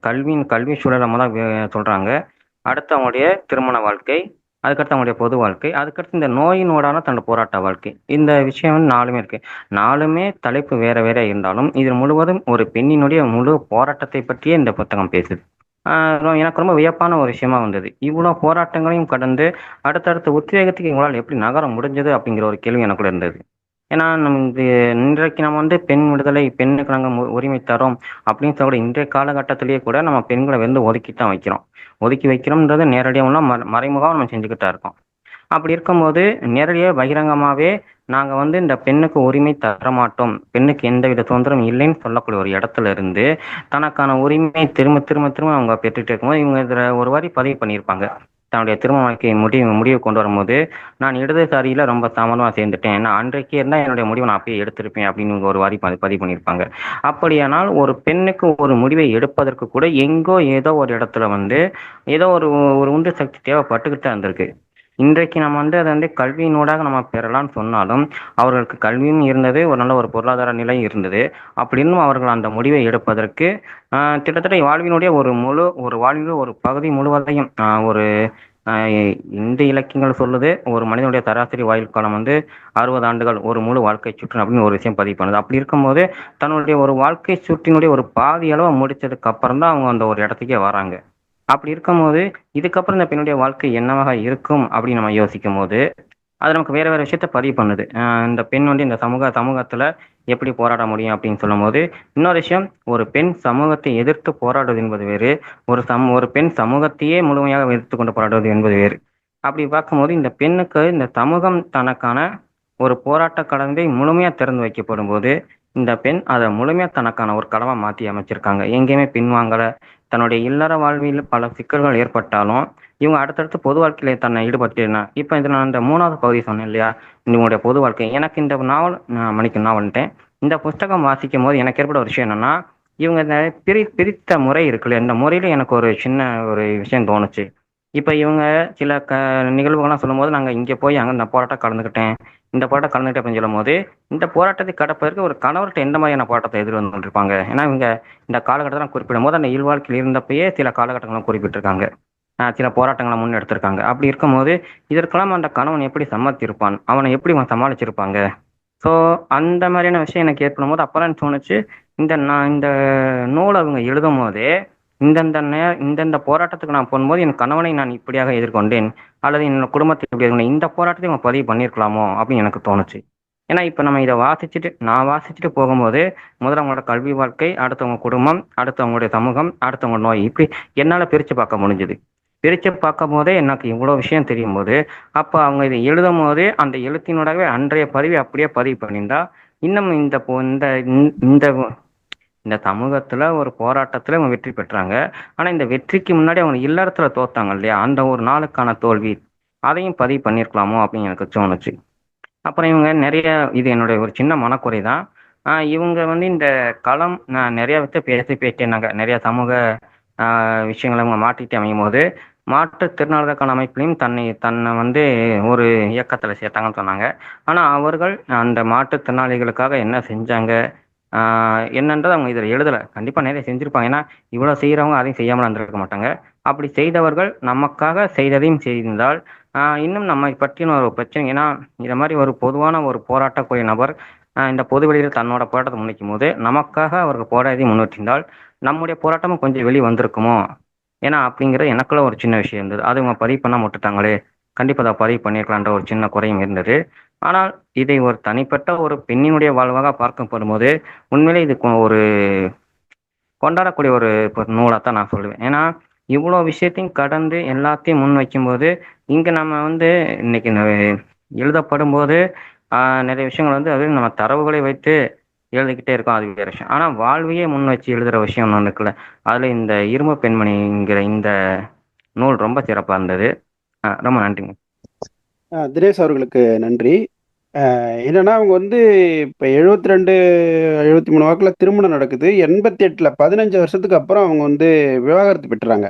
கல்வி சூழலை சொல்றாங்க, அடுத்து அவங்களுடைய திருமண வாழ்க்கை, அதுக்கடுத்து அவங்களுடைய பொது வாழ்க்கை, அதுக்கடுத்து இந்த நோயினோடான தன்னோட போராட்ட வாழ்க்கை. இந்த விஷயம் வந்து 4மே இருக்கு. 4மே தலைப்பு வேற வேற இருந்தாலும் இது முழுவதும் ஒரு பெண்ணினுடைய முழு போராட்டத்தை பற்றியே இந்த புத்தகம் பேசுது. எனக்கு ரொம்ப வியப்பான ஒரு விஷயமா வந்தது. இவ்வளவு போராட்டங்களையும் கடந்து அடுத்தடுத்த உத்வேகத்துக்கு இவங்களால் எப்படி நகர முடிஞ்சது அப்படிங்கிற ஒரு கேள்வி எனக்குள்ள இருந்தது. ஏன்னா இன்றைக்கு நம்ம வந்து பெண் விடுதலை, பெண்ணுக்கு நாங்கள் உரிமை தரோம் அப்படின்னு சொல்ல இன்றைய காலகட்டத்திலேயே கூட நம்ம பெண்களை வந்து ஒதுக்கி வைக்கிறோம்ன்றது நேரடியாக மறைமுகம் நம்ம செஞ்சுக்கிட்டா இருக்கோம். அப்படி இருக்கும்போது நேரடியாக பகிரங்கமாவே நாங்க வந்து இந்த பெண்ணுக்கு உரிமை தர மாட்டோம், பெண்ணுக்கு எந்தவித சுதந்திரம் இல்லைன்னு சொல்லக்கூடிய ஒரு இடத்துல இருந்து தனக்கான உரிமையை திரும்ப திரும்ப திரும்ப அவங்க பெற்றுட்டு இருக்கும்போது இவங்க இதுல ஒரு வாரி பதிவு பண்ணியிருப்பாங்க. தன்னுடைய திருமண வாழ்க்கையை முடிவு கொண்டு வரும்போது, நான் இடதுசாரியில ரொம்ப தாமதமா சேர்ந்துட்டேன், நான் அன்றைக்கே இருந்தா என்னுடைய முடிவை நான் அப்பயே எடுத்திருப்பேன் அப்படின்னு ஒரு வாரி பதிவு பண்ணியிருப்பாங்க. அப்படியானால் ஒரு பெண்ணுக்கு ஒரு முடிவை எடுப்பதற்கு கூட எங்கோ ஏதோ ஒரு இடத்துல வந்து ஏதோ ஒரு உந்து சக்தி தேவைப்பட்டுக்கிட்டு தான் இருந்திருக்கு. இன்றைக்கு நம்ம வந்து அதை வந்து கல்வியினூடாக நம்ம பெறலாம்னு சொன்னாலும் அவர்களுக்கு கல்வியும் இருந்தது, ஒரு நல்ல ஒரு பொருளாதார நிலை இருந்தது. அப்படின்னு அவர்கள் அந்த முடிவை எடுப்பதற்கு கிட்டத்தட்ட வாழ்வினுடைய வாழ்வினுடைய ஒரு பகுதி முழுவதையும் ஒரு இந்த இலக்கியங்கள் சொல்லுது, ஒரு மனிதனுடைய சராசரி வாயில் காலம் வந்து 60 ஆண்டுகள், ஒரு முழு வாழ்க்கை சுற்று அப்படின்னு ஒரு விஷயம் பதிவு பண்ணுது. அப்படி இருக்கும்போது தன்னுடைய ஒரு வாழ்க்கை சுற்றினுடைய ஒரு பாதி அளவை முடிச்சதுக்கு அப்புறம் தான் அவங்க அந்த ஒரு இடத்துக்கே வராங்க. அப்படி இருக்கும்போது இதுக்கப்புறம் இந்த பெண்ணுடைய வாழ்க்கை என்னவாக இருக்கும் அப்படின்னு நம்ம யோசிக்கும் போது அது நமக்கு வேற விஷயத்த பதிவு பண்ணுது. இந்த பெண் வந்து இந்த சமூகத்துல எப்படி போராட முடியும் அப்படின்னு சொல்லும் போது இன்னொரு விஷயம், ஒரு பெண் சமூகத்தை எதிர்த்து போராடுவது என்பது வேறு, ஒரு பெண் சமூகத்தையே முழுமையாக எதிர்த்து கொண்டு போராடுவது என்பது வேறு. அப்படி பார்க்கும்போது இந்த பெண்ணுக்கு இந்த சமூகம் தனக்கான ஒரு போராட்ட கடந்தை முழுமையா திறந்து வைக்கப்படும் போது இந்த பெண் அதை முழுமையா தனக்கான ஒரு களமா மாற்றி அமைச்சிருக்காங்க. எங்கேயுமே பின்வாங்கல. தன்னுடைய இல்லற வாழ்வில் பல சிக்கல்கள் ஏற்பட்டாலும் இவங்க அடுத்தடுத்து பொது வாழ்க்கையில தன்னை ஈடுபட்டு, இப்ப இதுல நான் இந்த 3வது பகுதி சொன்னேன் இல்லையா, இவங்களுடைய பொது வாழ்க்கை. எனக்கு இந்த நாவல்ன்ட்டேன். இந்த புஸ்தகம் வாசிக்கும் போது எனக்கு ஏற்பட்ட ஒரு விஷயம் என்னன்னா, இவங்க இந்த பிரித்த முறை இருக்குல்ல, இந்த முறையில எனக்கு ஒரு சின்ன ஒரு விஷயம் தோணுச்சு. இப்ப இவங்க சில நிகழ்வுகள்லாம் சொல்லும் போது நாங்க இங்க போய் அங்க இந்த போராட்டம் கலந்துக்கிட்டேன், இந்த போராட்டம் கலந்துக்கிட்டேன் அப்படின்னு சொல்லும் போது இந்த போராட்டத்தை கடப்பதற்கு ஒரு கணவர்கிட்ட எந்த மாதிரியான போராட்டத்தை எதிர்வந்து இருப்பாங்க. ஏன்னா இவங்க இந்த காலகட்டத்தில் குறிப்பிடும் போது அந்த இல்வாழ்க்கையில் இருந்தப்பயே சில காலகட்டங்களும் குறிப்பிட்டிருக்காங்க, சில போராட்டங்களை முன்னெடுத்திருக்காங்க. அப்படி இருக்கும்போது இதற்கெல்லாம் அந்த கணவன் எப்படி சம்மதித்திருப்பான், அவனை எப்படி அவன் சமாளிச்சிருப்பாங்க. ஸோ அந்த மாதிரியான விஷயம் எனக்கு ஏற்படும் போது அப்புறம் தோணுச்சு, நான் இந்த நூலை அவங்க எழுதும் போதே இந்தந்த போராட்டத்துக்கு நான் போகும்போது என் கணவனை நான் இப்படியாக எதிர்கொண்டேன் அல்லது என்னோட குடும்பத்தை இப்படி எதிர்கொண்டேன், இந்த போராட்டத்தை அவங்க பதிவு பண்ணியிருக்கலாமோ அப்படின்னு எனக்கு தோணுச்சு. ஏன்னா இப்ப நம்ம இதை நான் வாசிச்சுட்டு போகும்போது முதல்ல அவங்களோட கல்வி வாழ்க்கை, அடுத்தவங்க குடும்பம், அடுத்தவங்களுடைய சமூகம், அடுத்தவங்க நோய், இப்படி என்னால பிரிச்சு பார்க்க முடிஞ்சுது. பிரித்து பார்க்கும் போதே எனக்கு இவ்வளோ விஷயம் தெரியும் போது, அப்போ அவங்க இதை எழுதும் போதே அந்த எழுத்தினோடவே அன்றைய பதிவை அப்படியே பதிவு பண்ணியிருந்தா இன்னும் இந்த இந்த இந்த சமூகத்துல ஒரு போராட்டத்துல அவங்க வெற்றி பெற்றாங்க. ஆனா இந்த வெற்றிக்கு முன்னாடி அவங்க இல்லறத்துல தோத்தாங்க இல்லையா? அந்த ஒரு நாளுக்கான தோல்வி, அதையும் பதிவு பண்ணியிருக்கலாமோ அப்படின்னு எனக்கு தோணுச்சு. அப்புறம் இவங்க நிறைய இது என்னுடைய ஒரு சின்ன மனக்குறை தான். இவங்க வந்து இந்த களம் நிறைய பேசினாங்க. நிறைய சமூக விஷயங்களை அவங்க மாற்றிட்டு அமையும் போது மாற்றுத்திறனாளர்களுக்கான அமைப்பிலையும் தன்னை வந்து ஒரு இயக்கத்துல சேர்த்தாங்கன்னு சொன்னாங்க. ஆனா அவர்கள் அந்த மாற்றுத்திறனாளிகளுக்காக என்ன செஞ்சாங்க என்னன்றது அவங்க இதில் எழுதலை. கண்டிப்பாக நிறைய செஞ்சுருப்பாங்க. ஏன்னா இவ்வளோ செய்கிறவங்க அதையும் செய்யாமல் இருந்திருக்க மாட்டாங்க. அப்படி செய்தவர்கள் நமக்காக செய்ததையும் செய்திருந்தால் இன்னும் நம்மை பற்றின ஒரு பிரச்சனை. ஏன்னா இதை மாதிரி ஒரு பொதுவான ஒரு போராட்டக்கூடிய நபர் இந்த பொது வெளியில் தன்னோட போராட்டத்தை முன்வைக்கும் போது நமக்காக அவர்கள் போராட்டத்தை முன்னிட்டிருந்தால் நம்முடைய போராட்டமும் கொஞ்சம் வெளியே வந்திருக்குமோ. ஏன்னா அப்படிங்கிறது எனக்குள்ள ஒரு சின்ன விஷயம் இருந்தது. அது அவங்க பதிவு பண்ண விட்டுட்டாங்களே, கண்டிப்பாக அதை பதிவு பண்ணியிருக்கலான்ற ஒரு சின்ன குறையும் இருந்தது. ஆனால் இதை ஒரு தனிப்பட்ட ஒரு பெண்ணினுடைய வாழ்வாக பார்க்கப்படும் போது உண்மையிலே இது ஒரு கொண்டாடக்கூடிய ஒரு நூலாக நான் சொல்லுவேன். ஏன்னா இவ்வளோ விஷயத்தையும் கடந்து எல்லாத்தையும் முன் வைக்கும்போது இங்கே நம்ம வந்து இன்னைக்கு எழுதப்படும் போது நிறைய விஷயங்கள் வந்து அது நம்ம தரவுகளை வைத்து எழுதிக்கிட்டே இருக்கோம், அது வேற விஷயம். ஆனால் வாழ்வையே முன் வச்சு எழுதுகிற விஷயம் ஒன்று இருக்குல்ல, அதில் இந்த இரும்பு பெண்மணிங்கிற இந்த நூல் ரொம்ப சிறப்பாக இருந்தது. ரொம்ப நன்றிங்க. தினேஷ் அவர்களுக்கு நன்றி. என்னன்னா அவங்க வந்து இப்போ 72 73 வாக்கில் திருமணம் நடக்குது. 88ல் 15 வருஷத்துக்கு அப்புறம் அவங்க வந்து விவாகரத்து பெற்றுறாங்க.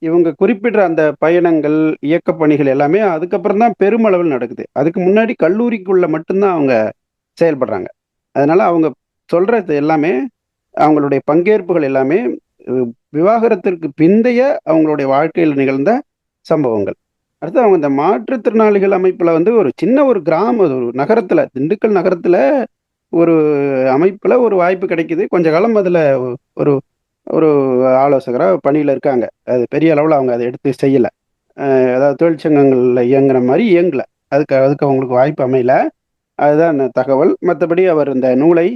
இவங்க குறிப்பிடுற அந்த பயணங்கள், இயக்க பணிகள் எல்லாமே அதுக்கப்புறம் தான் பெருமளவில் நடக்குது. அதுக்கு முன்னாடி கல்லூரிக்குள்ள மட்டும்தான் அவங்க செயல்படுறாங்க. அதனால அவங்க சொல்றது எல்லாமே, அவங்களுடைய பங்கேற்புகள் எல்லாமே விவாகரத்திற்கு பிந்தைய அவங்களுடைய வாழ்க்கையில் நிகழ்ந்த சம்பவங்கள். அடுத்து அவங்க இந்த மாற்றுத்திறனாளிகள் அமைப்புல வந்து ஒரு சின்ன ஒரு ஒரு நகரத்துல, திண்டுக்கல் நகரத்துல ஒரு அமைப்புல ஒரு வாய்ப்பு கிடைக்குது. கொஞ்ச காலம் அதுல ஒரு ஒரு ஆலோசகரா பணியில இருக்காங்க. அது பெரிய அளவுல அவங்க அதை எடுத்து செய்யல. அதாவது தொழிற்சங்கங்கள்ல இயங்குற மாதிரி இயங்கல. அதுக்கு அதுக்கு அவங்களுக்கு வாய்ப்பு அமையல. அதுதான் தகவல். மற்றபடி அவர் இந்த நூலை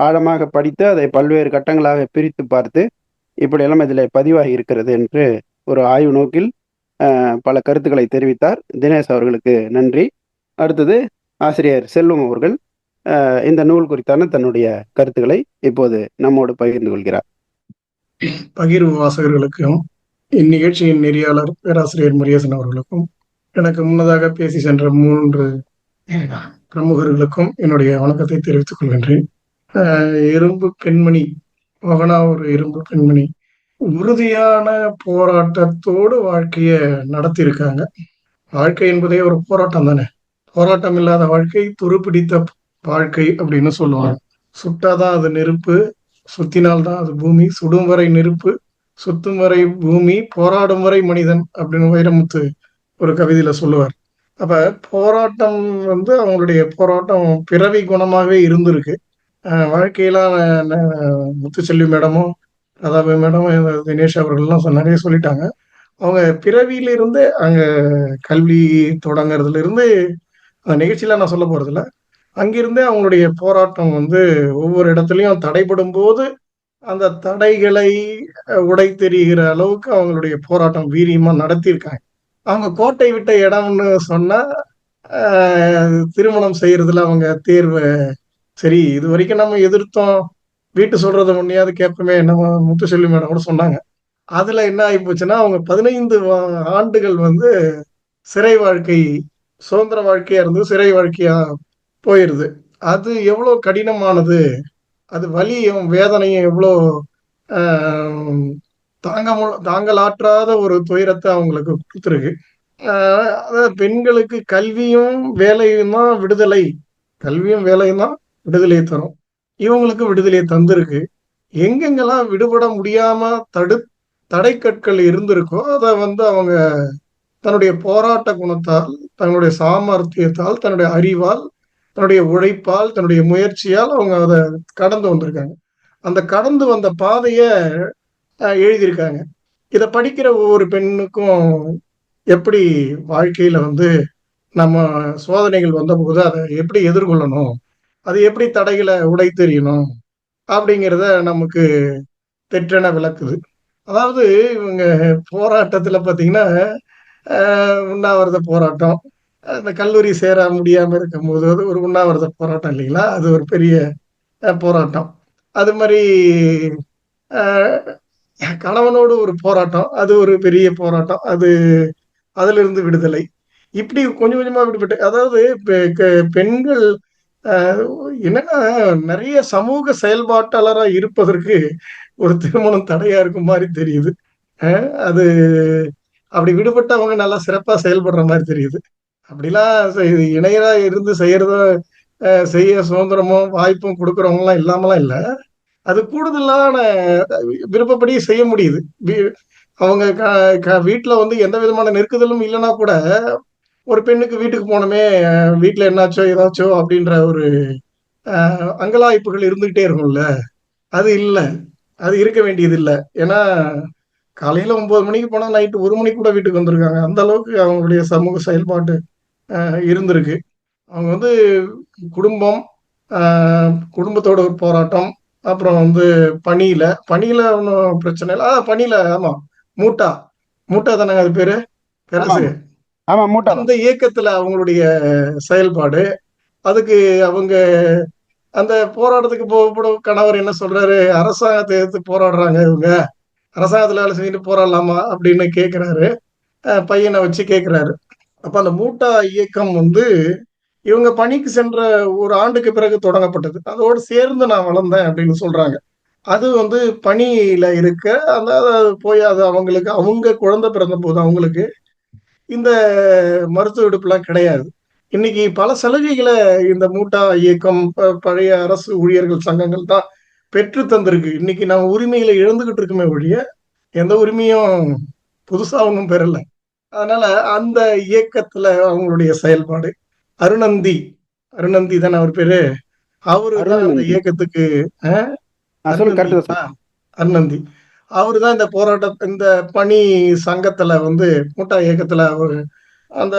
ஆழமாக படித்து அதை பல்வேறு கட்டங்களாக பிரித்து பார்த்து இப்படியெல்லாம் இதில் பதிவாகி இருக்கிறது என்று ஒரு ஆய்வு நோக்கில் பல கருத்துக்களை தெரிவித்தார். தினேஷ் அவர்களுக்கு நன்றி. அடுத்தது ஆசிரியர் செல்வம் அவர்கள் இந்த நூல் குறித்தான தன்னுடைய கருத்துக்களை இப்போது நம்மோடு பகிர்ந்து கொள்கிறார். பகிர்வு வாசகர்களுக்கும் இந்நிகழ்ச்சியின் நெறியாளர் பேராசிரியர் முரியசன் அவர்களுக்கும் எனக்கு முன்னதாக பேசி சென்ற 3 பிரமுகர்களுக்கும் என்னுடைய வணக்கத்தை தெரிவித்துக் கொள்கின்றேன். இரும்பு பெண்மணி மோகனா ஒரு இரும்பு பெண்மணி உறுதியான போராட்டத்தோடு வாழ்க்கைய நடத்தியிருக்காங்க. வாழ்க்கை என்பதே ஒரு போராட்டம் தானே. போராட்டம் இல்லாத வாழ்க்கை துருப்பிடித்த வாழ்க்கை அப்படின்னு சொல்லுவாங்க. சுட்டாதான் அது நெருப்பு, சுத்தினால்தான் அது பூமி, சுடும் வரை நெருப்பு, சுத்தும் வரை பூமி, போராடும் வரை மனிதன் அப்படின்னு வைரமுத்து ஒரு கவிதையில சொல்லுவார். அப்ப போராட்டம் வந்து அவங்களுடைய போராட்டம் பிறவி குணமாகவே இருந்திருக்கு. வாழ்க்கையெல்லாம் முத்துச்செல்வி மேடமும் ராதாபி மேடமும் தினேஷ் அவர்கள்லாம் நிறைய சொல்லிட்டாங்க. அவங்க பிறவியிலிருந்து அங்க கல்வி தொடங்குறதுல இருந்து அந்த நிகழ்ச்சியில நான் சொல்ல போறதில்ல. அங்கிருந்தே அவங்களுடைய போராட்டம் வந்து ஒவ்வொரு இடத்துலையும் தடைபடும் போது அந்த தடைகளை உடைத்தெறிகிற அளவுக்கு அவங்களுடைய போராட்டம் வீரியமா நடத்தியிருக்காங்க. அவங்க கோட்டை விட்ட இடம்னு சொன்னா திருமணம் செய்யறதுல அவங்க தேர்வை சரி இது வரைக்கும் நம்ம எதிர்த்தோம், வீட்டு சொல்றத முன்னையாவது கேட்போமே, நம்ம முத்துச்செல்வி மேடம் கூட சொன்னாங்க. அதுல என்ன ஆகி போச்சுன்னா அவங்க 15 ஆண்டுகள் வந்து சிறை வாழ்க்கை, சுதந்திர வாழ்க்கையா இருந்து சிறை வாழ்க்கையா போயிருது. அது எவ்வளவு கடினமானது, அது வலியும் வேதனையும் எவ்வளோ தாங்கலாற்றாத ஒரு துயரத்தை அவங்களுக்கு கொடுத்துருக்கு. அதாவது பெண்களுக்கு கல்வியும் வேலையும் தான் விடுதலை, கல்வியும் வேலையும் தான் விடுதலையை தரும். இவங்களுக்கு விடுதலையை தந்திருக்கு. எங்கெங்கெல்லாம் விடுபட முடியாம தடைக்கற்கள் இருந்திருக்கோ அதை வந்து அவங்க தன்னுடைய போராட்ட குணத்தால், தன்னுடைய சாமர்த்தியத்தால், தன்னுடைய அறிவால், தன்னுடைய உழைப்பால், தன்னுடைய முயற்சியால் அவங்க அதை கடந்து வந்திருக்காங்க. அந்த கடந்து வந்த பாதைய எழுதியிருக்காங்க. இதை படிக்கிற ஒவ்வொரு பெண்ணுக்கும் எப்படி வாழ்க்கையில வந்து நம்ம சோதனைகள் வந்த போது அதை எப்படி எதிர்கொள்ளணும், அது எப்படி தடைகளை உடைத்தெறியணும் அப்படிங்கிறத நமக்கு தெற்றென விளக்குது. அதாவது இவங்க போராட்டத்துல பாத்தீங்கன்னா உண்ணாவிரத போராட்டம், அந்த கல்லூரி சேர முடியாம இருக்கும்போது அது ஒரு உண்ணாவிரத போராட்டம் இல்லைங்களா? அது ஒரு பெரிய போராட்டம். அது மாதிரி கணவனோடு ஒரு போராட்டம், அது ஒரு பெரிய போராட்டம். அதிலிருந்து விடுதலை. இப்படி கொஞ்சம் கொஞ்சமா விடுபட்டு, அதாவது பெண்கள் என்னன்னா நிறைய சமூக செயல்பாட்டாளரா இருப்பதற்கு ஒரு திருமணம் தடையா இருக்கும் மாதிரி தெரியுது. அது அப்படி விடுபட்டு அவங்க நல்லா சிறப்பா செயல்படுற மாதிரி தெரியுது. அப்படிலாம் இணையரா இருந்து செய்யறத செய்ய சுதந்திரமும் வாய்ப்பும் கொடுக்கறவங்க எல்லாம் இல்லாமலாம் இல்ல. அது கூடுதலான விருப்பப்படி செய்ய முடியுது. அவங்க வீட்டுல வந்து எந்த விதமான நெருக்குதலும் இல்லைன்னா கூட ஒரு பெண்ணுக்கு வீட்டுக்கு போனோமே வீட்டுல என்னாச்சோ ஏதாச்சோ அப்படின்ற ஒரு அங்கலாய்ப்புகள் இருந்துகிட்டே இருக்கும்ல. அது இல்ல. அது இருக்க வேண்டியது இல்ல. ஏன்னா காலையில 9 மணிக்கு போனா நைட்டு 1 மணிக்கு கூட வீட்டுக்கு வந்திருக்காங்க. அந்த அளவுக்கு அவங்களுடைய சமூக செயல்பாட்டு இருந்திருக்கு. அவங்க வந்து குடும்பம், குடும்பத்தோட ஒரு போராட்டம், அப்புறம் வந்து பணியில ஒன்றும் பிரச்சனை இல்லை. பணியில ஆமா, மூட்டா மூட்டா தானங்க அது பேரு, ஆமாம், பேராசிரியர். ஆமாம், மூட்டாதான். அந்த இயக்கத்துல அவங்களுடைய செயல்பாடு, அதுக்கு அவங்க அந்த போராட்டத்துக்கு போகப்படும் கணவர் என்ன சொல்றாரு, அரசாங்கத்தை எதிர்த்து போராடுறாங்க இவங்க, அரசாங்கத்துல வேலை செஞ்சுட்டு போராடலாமா அப்படின்னு கேட்கிறாரு. பையனை வச்சு கேட்கிறாரு. அப்ப அந்த மூட்டா இயக்கம் வந்து இவங்க பணிக்கு சென்ற ஒரு ஆண்டுக்கு பிறகு தொடங்கப்பட்டது. அதோடு சேர்ந்து நான் வளர்ந்தேன் அப்படின்னு சொல்றாங்க. அது வந்து பணியில இருக்க அந்த போய் அது அவங்களுக்கு அவங்க குழந்தை பிறந்த போது அவங்களுக்கு இந்த மருத்துவ விடுப்புலாம் கிடையாது. இன்னைக்கு பல சலுகைகளை இந்த மூட்டா இயக்கம் பழைய அரசு ஊழியர்கள் சங்கங்கள் தான் பெற்று தந்திருக்கு. இன்னைக்கு நம்ம உரிமைகளை இழந்துகிட்டு இருக்குமே ஒழிய எந்த உரிமையும் புதுசா ஒன்றும் பெறல. அதனால அந்த இயக்கத்துல அவங்களுடைய செயல்பாடு அருணந்தி அருணந்தி தானே அவர் பேரு. அவரு தான் அந்த அருள்நந்தி. இயக்கத்துக்கு சொல்லுங்க, கரெக்டு தான் அருணந்திப்பா சொல்லுங்க. அருணந்தி. அவரு தான் இந்த இந்த பணி சங்கத்துல வந்து மூட்டா இயக்கத்துல அவரு அந்த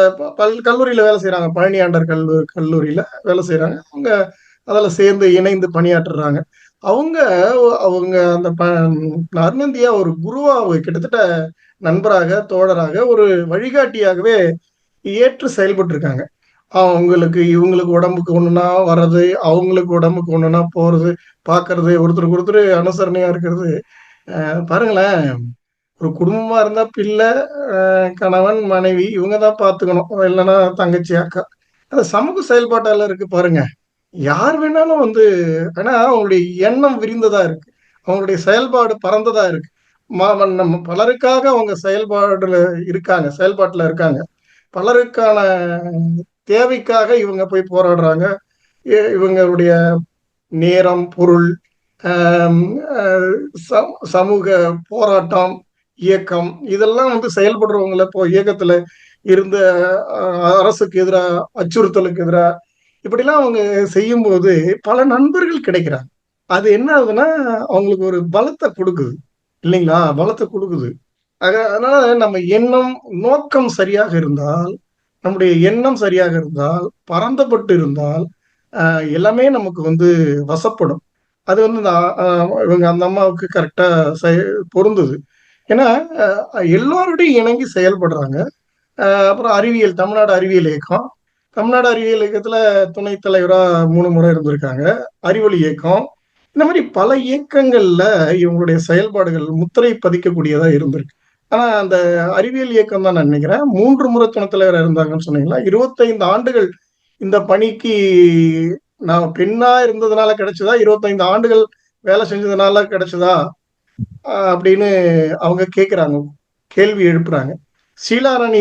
கல்லூரியில வேலை செய்யறாங்க. பழனியாண்டர் கல்லூரியில வேலை செய்யறாங்க. அவங்க அதுல சேர்ந்து இணைந்து பணியாற்றுறாங்க. அவங்க அவங்க அந்த அருணந்தியா ஒரு குருவா கிட்டத்தட்ட நண்பராக, தோழராக, ஒரு வழிகாட்டியாகவே ஏற்று செயல்பட்டு இருக்காங்க. அவங்களுக்கு இவங்களுக்கு உடம்புக்கு ஒண்ணுனா வர்றது, அவங்களுக்கு உடம்புக்கு ஒண்ணுனா போறது, பாக்குறது, ஒருத்தருக்கு ஒருத்தர் அனுசரணையா இருக்கிறது. பாருங்களேன், ஒரு குடும்பமா இருந்தா பிள்ளை, கணவன், மனைவி இவங்க தான் பாத்துக்கணும். இல்லைன்னா தங்கச்சி, அக்கா. அந்த சமூக செயல்பாட்டால இருக்கு பாருங்க. யார் வேணாலும் வந்து ஆனா அவங்களுடைய எண்ணம் விரிந்ததா இருக்கு. அவங்களுடைய செயல்பாடு பரந்ததா இருக்கு. நம்ம பலருக்காக அவங்க செயல்பாட்டுல இருக்காங்க. பலருக்கான தேவைக்காக இவங்க போய் போராடுறாங்க. இவங்களுடைய நேரம், பொருள், ஆம், சமூக போராட்டம், இயக்கம் இதெல்லாம் வந்து செயல்படுறவங்கள இப்போ இயக்கத்துல இருந்த அரசுக்கு எதிராக, அச்சுறுத்தலுக்கு எதிராக இப்படிலாம் அவங்க செய்யும்போது பல நண்பர்கள் கிடைக்கிறாங்க. அது என்ன ஆகுதுன்னா அவங்களுக்கு ஒரு பலத்தை கொடுக்குது இல்லைங்களா? பலத்தை கொடுக்குது. அதனால நம்ம எண்ணம், நோக்கம் சரியாக இருந்தால், நம்முடைய எண்ணம் சரியாக இருந்தால், பரந்தப்பட்டு இருந்தால், எல்லாமே நமக்கு வந்து வசப்படும். அது வந்து இவங்க அந்த அம்மாவுக்கு கரெக்டா பொருந்துது. ஏன்னா எல்லோருடையும் இணங்கி செயல்படுறாங்க. அப்புறம் தமிழ்நாடு அறிவியல் இயக்கம். தமிழ்நாடு அறிவியல் இயக்கத்துல துணைத் தலைவரா 3 முறை இருந்திருக்காங்க. அறிவொளி இயக்கம். இந்த மாதிரி பல இயக்கங்கள்ல இவங்களுடைய செயல்பாடுகள் முத்திரை பதிக்கக்கூடியதா இருந்திருக்கு. ஆனா அந்த அறிவியல் இயக்கம் தான் நான் நினைக்கிறேன் 3 முறை துணைத் தலைவரா இருந்தாங்கன்னு சொன்னீங்களா? 25 ஆண்டுகள் இந்த பணிக்கு நான் பெண்ணா இருந்ததுனால கிடைச்சதா, 25 ஆண்டுகள் வேலை செஞ்சதுனால கிடைச்சதா அப்படின்னு அவங்க கேட்கிறாங்க, கேள்வி எழுப்புறாங்க. ஷீலாராணி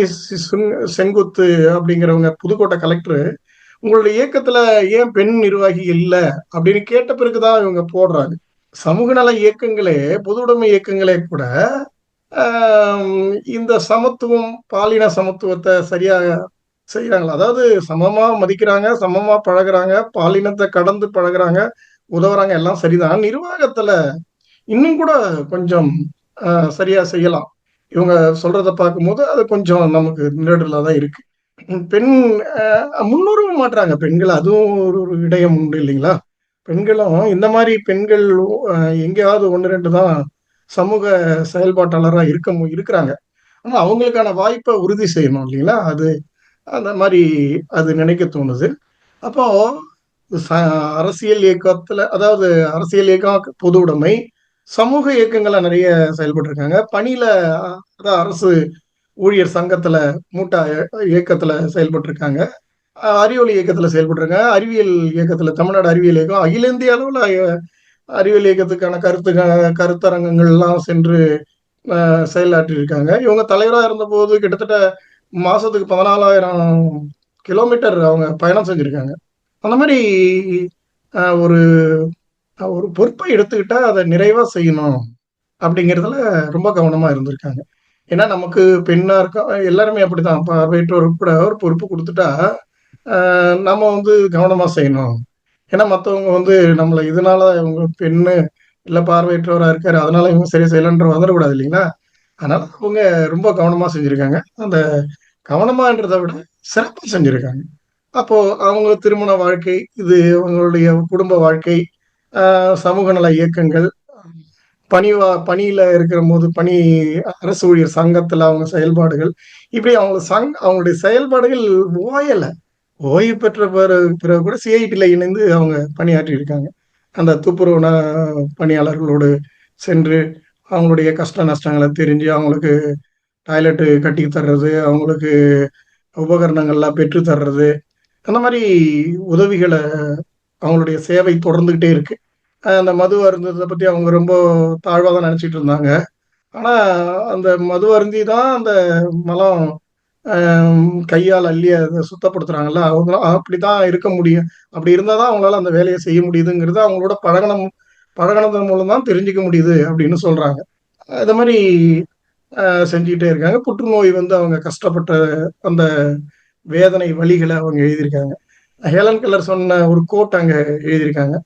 செங்குத்து அப்படிங்கிறவங்க புதுக்கோட்டை கலெக்டர், உங்களுடைய இயக்கத்துல ஏன் பெண் நிர்வாகி இல்லை அப்படின்னு கேட்ட பிறகுதான் இவங்க போடுறாங்க. சமூக நல இயக்கங்களே, பொது உடைமை இயக்கங்களே கூட இந்த சமத்துவம், பாலின சமத்துவத்தை சரியா செய்யறாங்களா? அதாவது சமமா மதிக்கிறாங்க, சமமா பழகுறாங்க, பாலினத்தை கடந்து பழகுறாங்க, உதவுறாங்க, எல்லாம் சரிதான். நிர்வாகத்துல இன்னும் கூட கொஞ்சம் சரியா செய்யலாம். இவங்க சொல்றத பார்க்கும்போது அது கொஞ்சம் நமக்கு நிழலா தான் இருக்கு. பெண் முன்னுரிமை மாட்டுறாங்க பெண்கள். அதுவும் ஒரு விடயம் உண்டு இல்லைங்களா? பெண்களும் இந்த மாதிரி பெண்கள் எங்கேயாவது 1, 2 தான் சமூக செயல்பாட்டாளராக இருக்கிறாங்க. ஆனால் அவங்களுக்கான வாய்ப்பை உறுதி செய்யணும் இல்லைங்களா? அது அந்த மாதிரி அது நினைக்க தோணுது. அப்போ ச அரசியல் இயக்கத்துல, அதாவது அரசியல் இயக்கம், பொது உடைமை, சமூக இயக்கங்கள்ல நிறைய செயல்பட்டுருக்காங்க. பணியில அதான் அரசு ஊழியர் சங்கத்துல, மூட்டா இயக்கத்துல செயல்பட்டுருக்காங்க. அறிவொளி இயக்கத்துல செயல்பட்டுருக்காங்க. அறிவியல் இயக்கத்துல, தமிழ்நாடு அறிவியல் இயக்கம் அகில இந்திய அளவுல அறிவியல் இயக்கத்துக்கான கருத்தரங்கங்கள்லாம் சென்று செயலாற்றியிருக்காங்க. இவங்க தலைவரா இருந்தபோது கிட்டத்தட்ட மாசத்துக்கு 14,000 கிலோமீட்டர் அவங்க பயணம் செஞ்சிருக்காங்க. அந்த மாதிரி ஒரு ஒரு பொறுப்பை எடுத்துக்கிட்டா அதை நிறைவா செய்யணும் அப்படிங்கிறதுல ரொம்ப கவனமா இருந்திருக்காங்க. ஏன்னா நமக்கு பெண்ணா இருக்க எல்லாருமே அப்படிதான். பார்வையற்றோருக்கு கூட ஒரு பொறுப்பு கொடுத்துட்டா நம்ம வந்து கவனமா செய்யணும். ஏன்னா மற்றவங்க வந்து நம்மளை இதனால இவங்க பெண்ணு இல்ல பார்வையற்றவரா இருக்காரு, அதனால இவங்க சரியா செய்யலன்ற வந்துடக்கூடாது இல்லைங்களா? அதனால அவங்க ரொம்ப கவனமா செஞ்சிருக்காங்க. அந்த கவனமான்றதை விட சிறப்பா செஞ்சிருக்காங்க. அப்போ அவங்க திருமண வாழ்க்கை, இது அவங்களுடைய குடும்ப வாழ்க்கை, சமூக நல இயக்கங்கள், பணியில இருக்கிற போது அரசு ஊழியர் சங்கத்துல அவங்க செயல்பாடுகள், இப்படி அவங்களுடைய செயல்பாடுகள் ஓயல. ஓய்வு பெற்ற பிறகு கூட சிஐடில இணைந்து அவங்க பணியாற்றி இருக்காங்க. அந்த துப்புரவு பணியாளர்களோடு சென்று அவங்களுடைய கஷ்ட நஷ்டங்களை தெரிஞ்சு அவங்களுக்கு டாய்லெட்டு கட்டி தர்றது, அவங்களுக்கு உபகரணங்கள்லாம் பெற்று தர்றது, அந்த மாதிரி உதவிகளை அவங்களுடைய சேவை தொடர்ந்துகிட்டே இருக்கு. அந்த மது அருந்ததை பத்தி அவங்க ரொம்ப தாழ்வா தான் நினைச்சிட்டு இருந்தாங்க. ஆனா அந்த மது அருந்தி தான் அந்த மலம் கையால் அள்ளி அதை சுத்தப்படுத்துறாங்கல்ல, அவங்க அப்படிதான் இருக்க முடியும். அப்படி இருந்தாதான் அவங்களால அந்த வேலையை செய்ய முடியுதுங்கிறது அவங்களோட பழகனதன் மூலம் தான் தெரிஞ்சுக்க முடியுது அப்படின்னு சொல்றாங்க. அது மாதிரி செஞ்சுக்கிட்டே இருக்காங்க. புற்றுநோய் வந்து அவங்க கஷ்டப்பட்ட அந்த வேதனை வழிகளை அவங்க எழுதியிருக்காங்க. ஹேலன் கெல்லர் சொன்ன ஒரு கோட் அங்க எழுதியிருக்காங்க.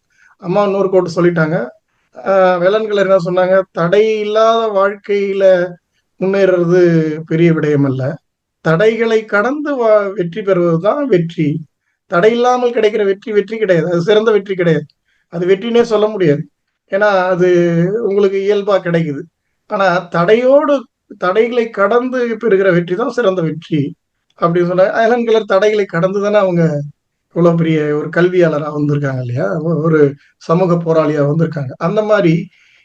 அம்மா இன்னொரு கோட் சொல்லிட்டாங்க. ஹேலன் கெல்லர் என்ன சொன்னாங்க? தடை இல்லாத வாழ்க்கையில முன்னேறது பெரிய விடயம் அல்ல, தடைகளை கடந்து வெற்றி பெறுவதுதான் வெற்றி. தடை இல்லாமல் கிடைக்கிற வெற்றி வெற்றி கிடையாது, அது சிறந்த வெற்றி கிடையாது, அது வெற்றினே சொல்ல முடியாது. ஏன்னா அது உங்களுக்கு இயல்பா கிடைக்குது. ஆனா தடைகளை கடந்து பெறுகிற வெற்றி தான் சிறந்த வெற்றி அப்படின்னு சொன்னாங்க. ஹேலன் கெல்லர் தடைகளை கடந்து தானே அவங்க இவ்வளவு பெரிய ஒரு கல்வியாளரா வந்திருக்காங்க இல்லையா? ஒரு சமூக போராளியா வந்திருக்காங்க. அந்த மாதிரி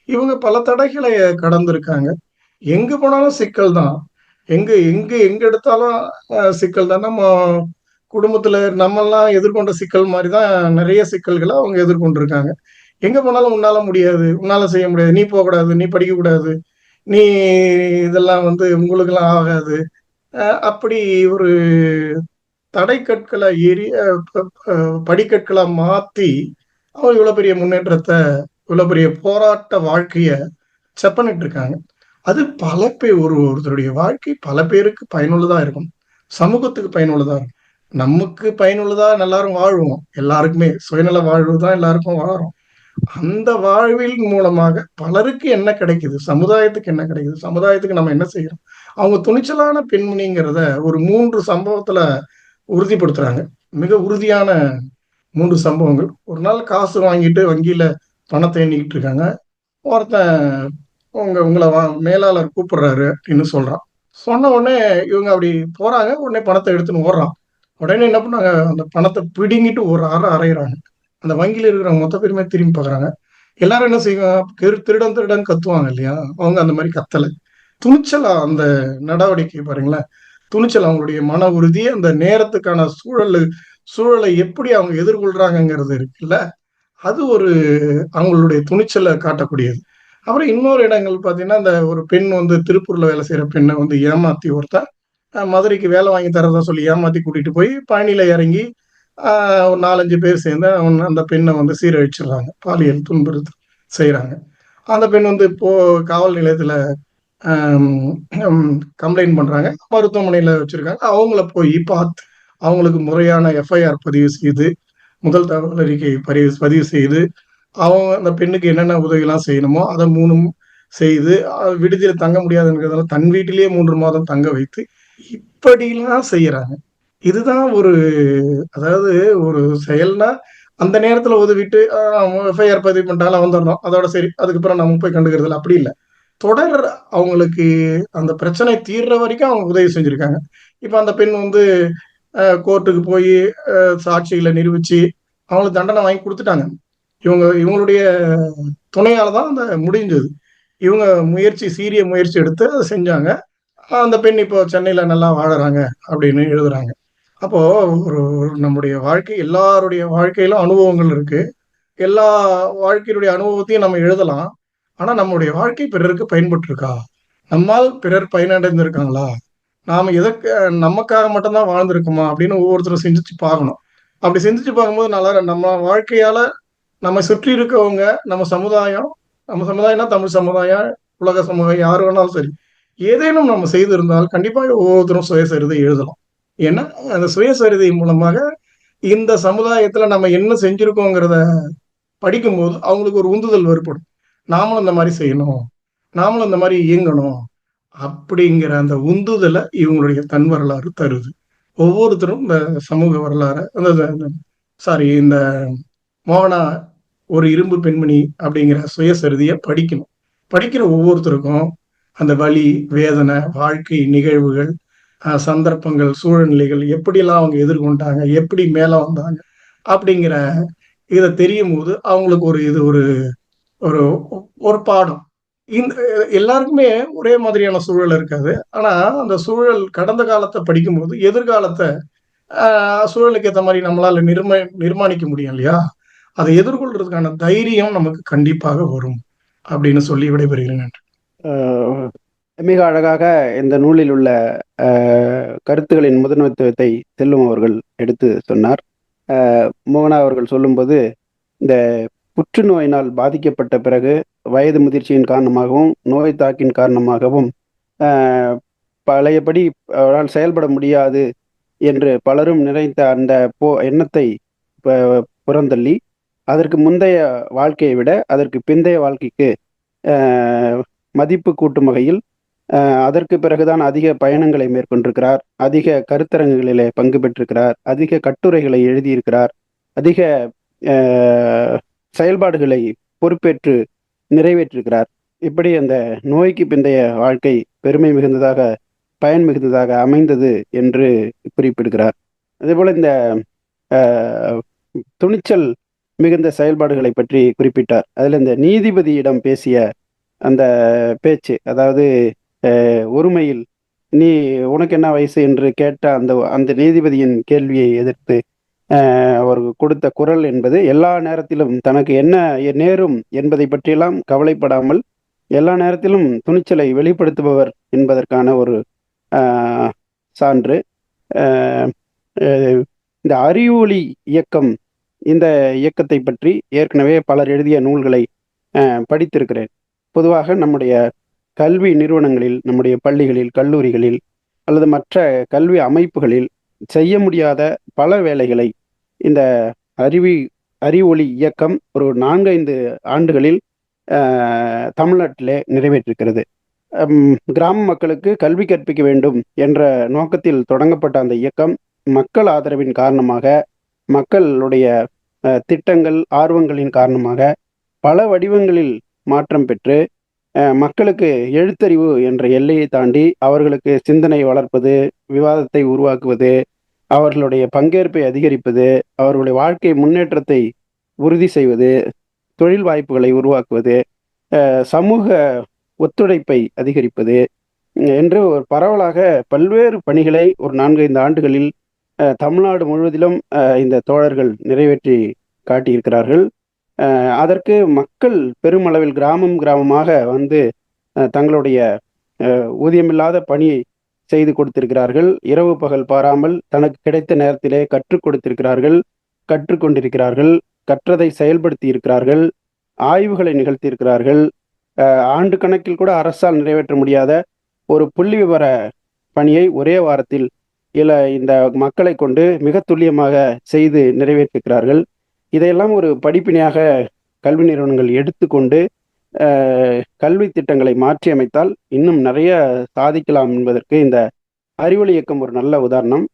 இவங்க பல தடைகளை கடந்திருக்காங்க. எங்க போனாலும் சிக்கல் தான். எங்க எங்க எங்க எடுத்தாலும் சிக்கல் தான். நம்ம குடும்பத்துல நம்மெல்லாம் எதிர்கொண்ட சிக்கல் மாதிரிதான் நிறைய சிக்கல்களை அவங்க எதிர்கொண்டிருக்காங்க. எங்க போனாலும் உன்னால முடியாது, உன்னால செய்ய முடியாது, நீ போகக்கூடாது, நீ படிக்கக்கூடாது, நீ இதெல்லாம் வந்து உங்களுக்கெல்லாம் ஆகாது, அப்படி ஒரு தடை கற்களை படிக்கற்களா மாத்தி அவங்க இவ்வளவு பெரிய முன்னேற்றத்தை, இவ்வளவு பெரிய போராட்ட வாழ்க்கைய செப்பனிட்டு இருக்காங்க. அது பல பேர் ஒருத்தருடைய வாழ்க்கை பல பேருக்கு பயனுள்ளதா இருக்கும், சமூகத்துக்கு பயனுள்ளதா இருக்கும். நமக்கு பயனுள்ளதா எல்லாரும் வாழ்வோம், எல்லாருக்குமே சுயநல வாழ்வு தான் எல்லாருக்கும் வாழும். அந்த வாழ்வில் மூலமாக பலருக்கு என்ன கிடைக்குது, சமுதாயத்துக்கு என்ன கிடைக்குது, சமுதாயத்துக்கு நம்ம என்ன செய்யறோம். அவங்க துணிச்சலான பெண்மணிங்கிறத ஒரு 3 சம்பவத்துல உறுதிப்படுத்துறாங்க. மிக உறுதியான 3 சம்பவங்கள். ஒரு நாள் காசு வாங்கிட்டு வங்கியில பணத்தை எண்ணிக்கிட்டு இருக்காங்க. ஒருத்தன் உங்களை மேலாளர் கூப்பிடுறாரு அப்படின்னு சொல்றான். சொன்ன உடனே இவங்க அப்படி போறாங்க. உடனே பணத்தை எடுத்துன்னு ஓடுறான். உடனே என்ன பண்ணாங்க, அந்த பணத்தை பிடுங்கிட்டு ஒரு அரைகிறாங்க. அந்த வங்கியில இருக்கிற மொத்த பேருமே திரும்பி பாக்குறாங்க. எல்லாரும் என்ன செய்வாங்க, திருடன் திருடன் கத்துவாங்க இல்லையா? அவங்க அந்த மாதிரி கத்தலை. துணிச்சலா அந்த நடவடிக்கை பாருங்களேன். துணிச்சல், அவங்களுடைய மன உறுதி, அந்த நேரத்துக்கான சூழலை எப்படி அவங்க எதிர்கொள்றாங்கிறது இருக்குல்ல, அது ஒரு அவங்களுடைய துணிச்சலை காட்டக்கூடியது. அப்புறம் இன்னொரு இடங்கள் பார்த்தீங்கன்னா, இந்த ஒரு பெண் வந்து திருப்பூர்ல வேலை செய்யற பெண்ணை வந்து ஏமாத்தி ஒருத்தன் மதுரைக்கு வேலை வாங்கி தரதா சொல்லி ஏமாத்தி கூட்டிட்டு போய் பழனியில இறங்கி ஒரு 4-5 பேர் சேர்ந்து அந்த பெண்ணை வந்து சீரழிச்சிடுறாங்க, பாலியல் துன்புறுத்தல் செய்யறாங்க. அந்த பெண் வந்து இப்போ காவல் நிலையத்துல கம்ப்ளைண்ட் பண்றாங்க, மருத்துவமனையில வச்சிருக்காங்க. அவங்கள போய் பார்த்து அவங்களுக்கு முறையான எஃப்ஐஆர் பதிவு செய்து, முதல் தகவல் அறிக்கை பதிவு செய்து, அவங்க அந்த பெண்ணுக்கு என்னென்ன உதவிலாம் செய்யணுமோ அதை 3ம் செய்து, விடுதியில் தங்க முடியாதுங்கிறதால தன் வீட்டிலேயே 3 மாதம் தங்க வைத்து இப்படிலாம் செய்யறாங்க. இதுதான் ஒரு, அதாவது ஒரு செயல்னா அந்த நேரத்துல உதவிட்டு எஃப்ஐஆர் பதிவு பண்ணிட்டாலும் வந்துடணும், அதோட சரி, அதுக்கப்புறம் நம்ம போய் கண்டுக்கிறது இல்லை, அப்படி இல்லை. தொடர் அவங்களுக்கு அந்த பிரச்சனை தீர்ற வரைக்கும் அவங்க உதவி செஞ்சிருக்காங்க. இப்ப அந்த பெண் வந்து கோர்ட்டுக்கு போய் சாட்சிகளை நிரூபிச்சு அவங்களுக்கு தண்டனை வாங்கி கொடுத்துட்டாங்க. இவங்களுடைய துணையால தான் அந்த முடிஞ்சது. இவங்க சீரிய முயற்சி எடுத்து அதை செஞ்சாங்க. அந்த பெண் இப்போ சென்னையில நல்லா வாழறாங்க அப்படின்னு எழுதுறாங்க. அப்போ ஒரு நம்முடைய வாழ்க்கை, எல்லாருடைய வாழ்க்கையிலும் அனுபவங்கள் இருக்கு. எல்லா வாழ்க்கையுடைய அனுபவத்தையும் நம்ம எழுதலாம். ஆனா நம்முடைய வாழ்க்கை பிறருக்கு பயன்பட்டு இருக்கா? நம்மால் பிறர் பயனடைந்திருக்காங்களா? நாம எதற்கு நமக்காக மட்டும்தான் வாழ்ந்திருக்குமா அப்படின்னு ஒவ்வொருத்தரும் சிந்திச்சு பார்க்கணும். அப்படி சிந்திச்சு பார்க்கும்போது நல்லா நம்ம வாழ்க்கையால நம்ம சுற்றி இருக்கவங்க, நம்ம சமுதாயம்னா தமிழ் சமுதாயம், உலக சமுதாயம், யாரு வேணாலும் சரி, ஏதேனும் நம்ம செய்திருந்தால் கண்டிப்பாக ஒவ்வொருத்தரும் சுயசரிதை எழுதலாம். ஏன்னா அந்த சுயசரிதை மூலமாக இந்த சமுதாயத்துல நம்ம என்ன செஞ்சிருக்கோங்கிறத படிக்கும்போது அவங்களுக்கு ஒரு உந்துதல் ஏற்படும். நாமளும் இந்த மாதிரி செய்யணும், நாமளும் இந்த மாதிரி இயங்கணும் அப்படிங்கிற அந்த உந்துதலை இவங்களுடைய தன் வரலாறு தருது. ஒவ்வொருத்தரும் இந்த சமூக வரலாறு இந்த மோகனா ஒரு இரும்பு பெண்மணி அப்படிங்கிற சுயசரிதையை படிக்கணும். படிக்கிற ஒவ்வொருத்தருக்கும் அந்த வலி, வேதனை, வாழ்க்கை நிகழ்வுகள், சந்தர்ப்பங்கள், சூழ்நிலைகள் எப்படியெல்லாம் அவங்க எதிர்கொண்டாங்க, எப்படி மேல வந்தாங்க அப்படிங்கிற இதை தெரியும் போது அவங்களுக்கு ஒரு ஒரு ஒரு பாடம். இந்த எல்லாருக்குமே ஒரே மாதிரியான சூழல் இருக்காது. ஆனா அந்த சூழல் கடந்த காலத்தை படிக்கும்போது எதிர்காலத்தை சூழலுக்கு ஏற்ற மாதிரி நம்மளால நிர்மாணிக்க முடியும் இல்லையா? அதை எதிர்கொள்றதுக்கான தைரியம் நமக்கு கண்டிப்பாக வரும் அப்படின்னு சொல்லி விடைபெறுகிறேன். மிக அழகாக இந்த நூலில் உள்ள கருத்துகளின் முதன்மைத்துவத்தை செல்வம் அவர்கள் எடுத்து சொன்னார். மோகனா அவர்கள் சொல்லும்போது, இந்த புற்றுநோயினால் பாதிக்கப்பட்ட பிறகு வயது முதிர்ச்சியின் காரணமாகவும் நோய் தாக்கின் காரணமாகவும் பழையபடி அவரால் செயல்பட முடியாது என்று பலரும் நினைத்த அந்த எண்ணத்தை புறந்தள்ளி அதற்கு முந்தைய வாழ்க்கையை விட அதற்கு பிந்தைய வாழ்க்கைக்கு மதிப்பு கூட்டும் வகையில் அதற்கு பிறகுதான் அதிக பயணங்களை மேற்கொண்டிருக்கிறார், அதிக கருத்தரங்குகளிலே பங்கு பெற்றிருக்கிறார், அதிக கட்டுரைகளை எழுதியிருக்கிறார், அதிக செயல்பாடுகளை பொறுப்பேற்று நிறைவேற்றிருக்கிறார். இப்படி அந்த நோய்க்கு பிந்தைய வாழ்க்கை பெருமை மிகுந்ததாக, பயன் மிகுந்ததாக அமைந்தது என்று குறிப்பிடுகிறார். அதேபோல இந்த துணிச்சல் மிகுந்த செயல்பாடுகளை பற்றி குறிப்பிட்டார். அதில் இந்த நீதிபதியிடம் பேசிய அந்த பேச்சு, அதாவது ஒருமையில் உனக்கு என்ன வயசு என்று கேட்ட அந்த நீதிபதியின் கேள்வியை எதிர்த்து அவர் கொடுத்த குரல் என்பது எல்லா நேரத்திலும் தனக்கு என்ன நேரும் என்பதை பற்றியெல்லாம் கவலைப்படாமல் எல்லா நேரத்திலும் துணிச்சலை வெளிப்படுத்துபவர் என்பதற்கான ஒரு சான்று. இந்த அறிவொளி இயக்கம், இந்த இயக்கத்தை பற்றி ஏற்கனவே பலர் எழுதிய நூல்களை படித்திருக்கிறேன். பொதுவாக நம்முடைய கல்வி நிறுவனங்களில், நம்முடைய பள்ளிகளில், கல்லூரிகளில் அல்லது மற்ற கல்வி அமைப்புகளில் செய்ய முடியாத பல வேலைகளை இந்த அறிவொளி இயக்கம் ஒரு 4-5 ஆண்டுகளில் தமிழ்நாட்டிலே நிறைவேற்றிருக்கிறது. கிராம மக்களுக்கு கல்வி கற்பிக்க வேண்டும் என்ற நோக்கத்தில் தொடங்கப்பட்ட அந்த இயக்கம் மக்கள் ஆதரவின் காரணமாக, மக்களுடைய திட்டங்கள், ஆர்வங்களின் காரணமாக பல வடிவங்களில் மாற்றம் பெற்று மக்களுக்கு எழுத்தறிவு என்ற எல்லையை தாண்டி அவர்களுக்கு சிந்தனை வளர்ப்பது, விவாதத்தை உருவாக்குவது, அவர்களுடைய பங்கேற்பை அதிகரிப்பது, அவர்களுடைய வாழ்க்கை முன்னேற்றத்தை உறுதி செய்வது, தொழில் வாய்ப்புகளை உருவாக்குவது, சமூக ஒத்துழைப்பை அதிகரிப்பது என்று ஒரு பரவலாக பல்வேறு பணிகளை ஒரு 4-5 ஆண்டுகளில் தமிழ்நாடு முழுவதிலும் இந்த தோழர்கள் நிறைவேற்றி காட்டியிருக்கிறார்கள். அதற்கு மக்கள் பெருமளவில் கிராமமாக வந்து தங்களுடைய ஊதியமில்லாத பணியை செய்து கொடுத்திருக்கிறார்கள். இரவு பகல் பாராமல் தனக்கு கிடைத்த நேரத்திலே கற்றுக் கொடுத்திருக்கிறார்கள், கற்றுக்கொண்டிருக்கிறார்கள், கற்றதை செயல்படுத்தி இருக்கிறார்கள், ஆய்வுகளை நிகழ்த்தியிருக்கிறார்கள். ஆண்டு கணக்கில் கூட அரசால் நிறைவேற்ற முடியாத ஒரு புள்ளி விவர பணியை ஒரே வாரத்தில் இந்த மக்களை கொண்டு மிக துல்லியமாக செய்து நிறைவேற்றிருக்கிறார்கள். இதையெல்லாம் ஒரு படிப்பினையாக கல்வி நிறுவனங்கள் எடுத்துக்கொண்டு கல்வி திட்டங்களை மாற்றி அமைத்தால் இன்னும் நிறைய சாதிக்கலாம் என்பதற்கு இந்த அறிவொளி இயக்கம் ஒரு நல்ல உதாரணம்.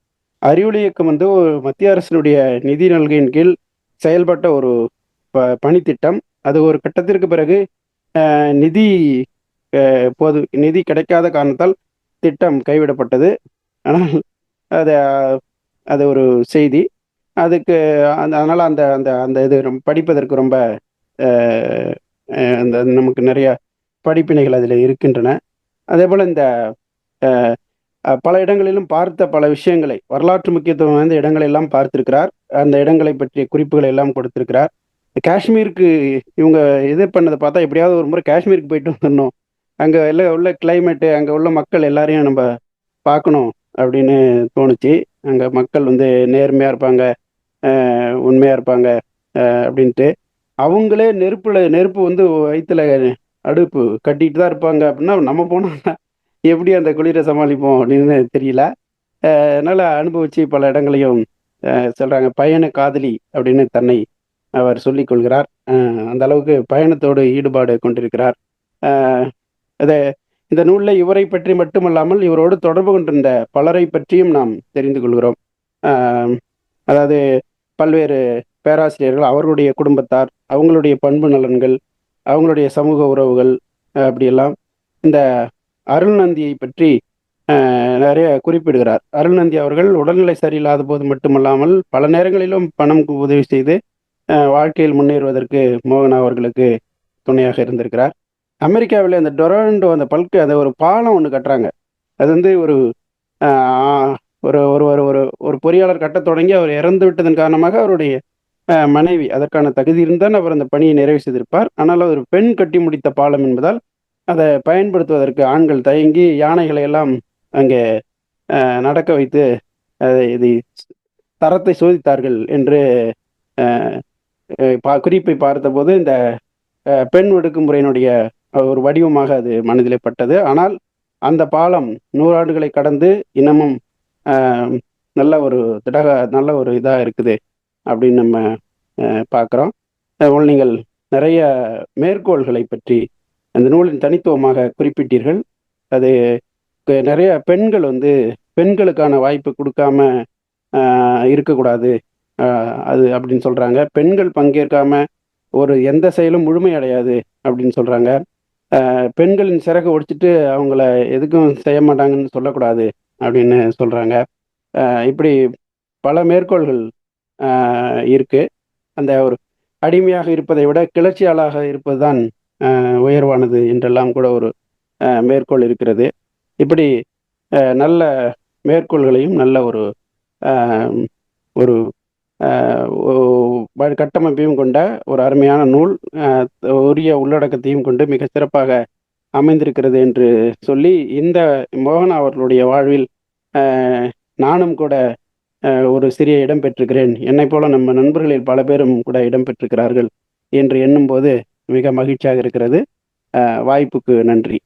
அறிவொளி இயக்கம் வந்து மத்திய அரசினுடைய நிதி நல்கையின் கீழ் செயல்பட்ட ஒரு பணித்திட்டம். அது ஒரு கட்டத்திற்கு பிறகு நிதி போது நிதி கிடைக்காத காரணத்தால் திட்டம் கைவிடப்பட்டது. ஆனால் அது அது ஒரு செய்தி. அதுக்கு அதனால் அந்த அந்த அந்த இது படிப்பதற்கு ரொம்ப அந்த நமக்கு நிறைய படிப்பினைகள் அதில் இருக்கின்றன. அதே போல் இந்த பல இடங்களிலும் பார்த்த பல விஷயங்களை, வரலாற்று முக்கியத்துவம் வாய்ந்த இடங்களை எல்லாம் பார்த்திருக்கிறார். அந்த இடங்களை பற்றிய குறிப்புகளை எல்லாம் கொடுத்திருக்கிறார். காஷ்மீருக்கு இவங்க இது பண்ணதை பார்த்தா எப்படியாவது ஒரு முறை காஷ்மீருக்கு போயிட்டு வந்துடணும், அங்கே எல்லாம் உள்ள கிளைமேட்டு, அங்கே உள்ள மக்கள் எல்லாரையும் நம்ம பார்க்கணும் அப்படின்னு தோணுச்சு. அங்கே மக்கள் வந்து நேர்மையாக இருப்பாங்க, உண்மையாக இருப்பாங்க அப்படின்ட்டு. அவங்களே நெருப்பு வந்து வயிற்றுல அடுப்பு கட்டிட்டு தான் இருப்பாங்க அப்படின்னா நம்ம போனோம்னா எப்படி அந்த குளிரை சமாளிப்போம் அப்படின்னு தெரியல. அதனால் அனுபவித்து பல இடங்களையும் சொல்கிறாங்க. பயண காதலி அப்படின்னு தன்னை அவர் சொல்லிக் கொள்கிறார். அந்த அளவுக்கு பயணத்தோடு ஈடுபாடு கொண்டிருக்கிறார். அதை இந்த நூலில் இவரை பற்றி மட்டுமல்லாமல் இவரோடு தொடர்பு கொண்டிருந்த பலரை பற்றியும் நாம் தெரிந்து கொள்கிறோம். அதாவது பல்வேறு பேராசிரியர்கள், அவர்களுடைய குடும்பத்தார், அவங்களுடைய பண்பு நலன்கள், அவங்களுடைய சமூக உறவுகள், அப்படியெல்லாம் இந்த அருள்நந்தியை பற்றி நிறைய குறிப்பிடுகிறார். அருள்நந்தி அவர்கள் உடல்நிலை சரியில்லாத போது மட்டுமல்லாமல் பல நேரங்களிலும் பணம் உதவி செய்து வாழ்க்கையில் முன்னேறுவதற்கு மோகனா அவர்களுக்கு துணையாக இருந்திருக்கிறார். அமெரிக்காவில் அந்த டொராண்டோ அந்த அந்த ஒரு பாலம் ஒன்று கட்டுறாங்க. அது வந்து ஒரு ஒரு ஒரு ஒரு ஒரு பொறியாளர் கட்டத் தொடங்கி அவர் இறந்து விட்டதன் காரணமாக அவருடைய மனைவி அதற்கான தகுதி இருந்தால் அவர் அந்த பணியை நிறைவு செய்திருப்பார். ஆனால் ஒரு பெண் கட்டி முடித்த பாலம் என்பதால் அதை பயன்படுத்துவதற்கு ஆண்கள் தயங்கி யானைகளை எல்லாம் அங்கே நடக்க வைத்து இது தரத்தை சோதித்தார்கள் என்று குறிப்பை பார்த்தபோது இந்த பெண் ஒடுக்குமுறையினுடைய ஒரு வடிவமாக அது மனதிலே பட்டது. ஆனால் அந்த பாலம் 100 ஆண்டுகளை கடந்து இன்னமும் நல்ல ஒரு இதாக இருக்குது அப்படின்னு நம்ம பார்க்குறோம். நீங்கள் நிறைய மேற்கோள்களை பற்றி அந்த நூலின் தனித்துவமாக குறிப்பிட்டீர்கள். அது நிறைய பெண்கள் வந்து பெண்களுக்கான வாய்ப்பு கொடுக்காம இருக்கக்கூடாது அது அப்படின்னு சொல்கிறாங்க. பெண்கள் பங்கேற்காம ஒரு எந்த செயலும் முழுமையடையாது அப்படின்னு சொல்கிறாங்க. பெண்களின் சிறகு ஒடிச்சிட்டு அவங்கள எதுக்கும் செய்ய மாட்டாங்கன்னு சொல்லக்கூடாது அப்படின்னு சொல்கிறாங்க. இப்படி பல மேற்கோள்கள் இருக்கு. அந்த ஒரு அடிமையாக இருப்பதை விட கிளர்ச்சியாளாக இருப்பது தான் உயர்வானது என்றெல்லாம் கூட ஒரு மேற்கோள் இருக்கிறது. இப்படி நல்ல மேற்கோள்களையும் நல்ல ஒரு ஒரு கட்டமைப்பையும் கொண்ட ஒரு அருமையான நூல், உரிய உள்ளடக்கத்தையும் கொண்டு மிக சிறப்பாக அமைந்திருக்கிறது என்று சொல்லி, இந்த மோகனா அவர்களுடைய வாழ்வில் நானும் கூட ஒரு சிறிய இடம் பெற்றிருக்கிறேன், என்னை போல நம்ம நண்பர்களில் பல பேரும் கூட இடம் பெற்றிருக்கிறார்கள் என்று எண்ணும்போது மிக மகிழ்ச்சியாக இருக்கிறது. வாய்ப்புக்கு நன்றி.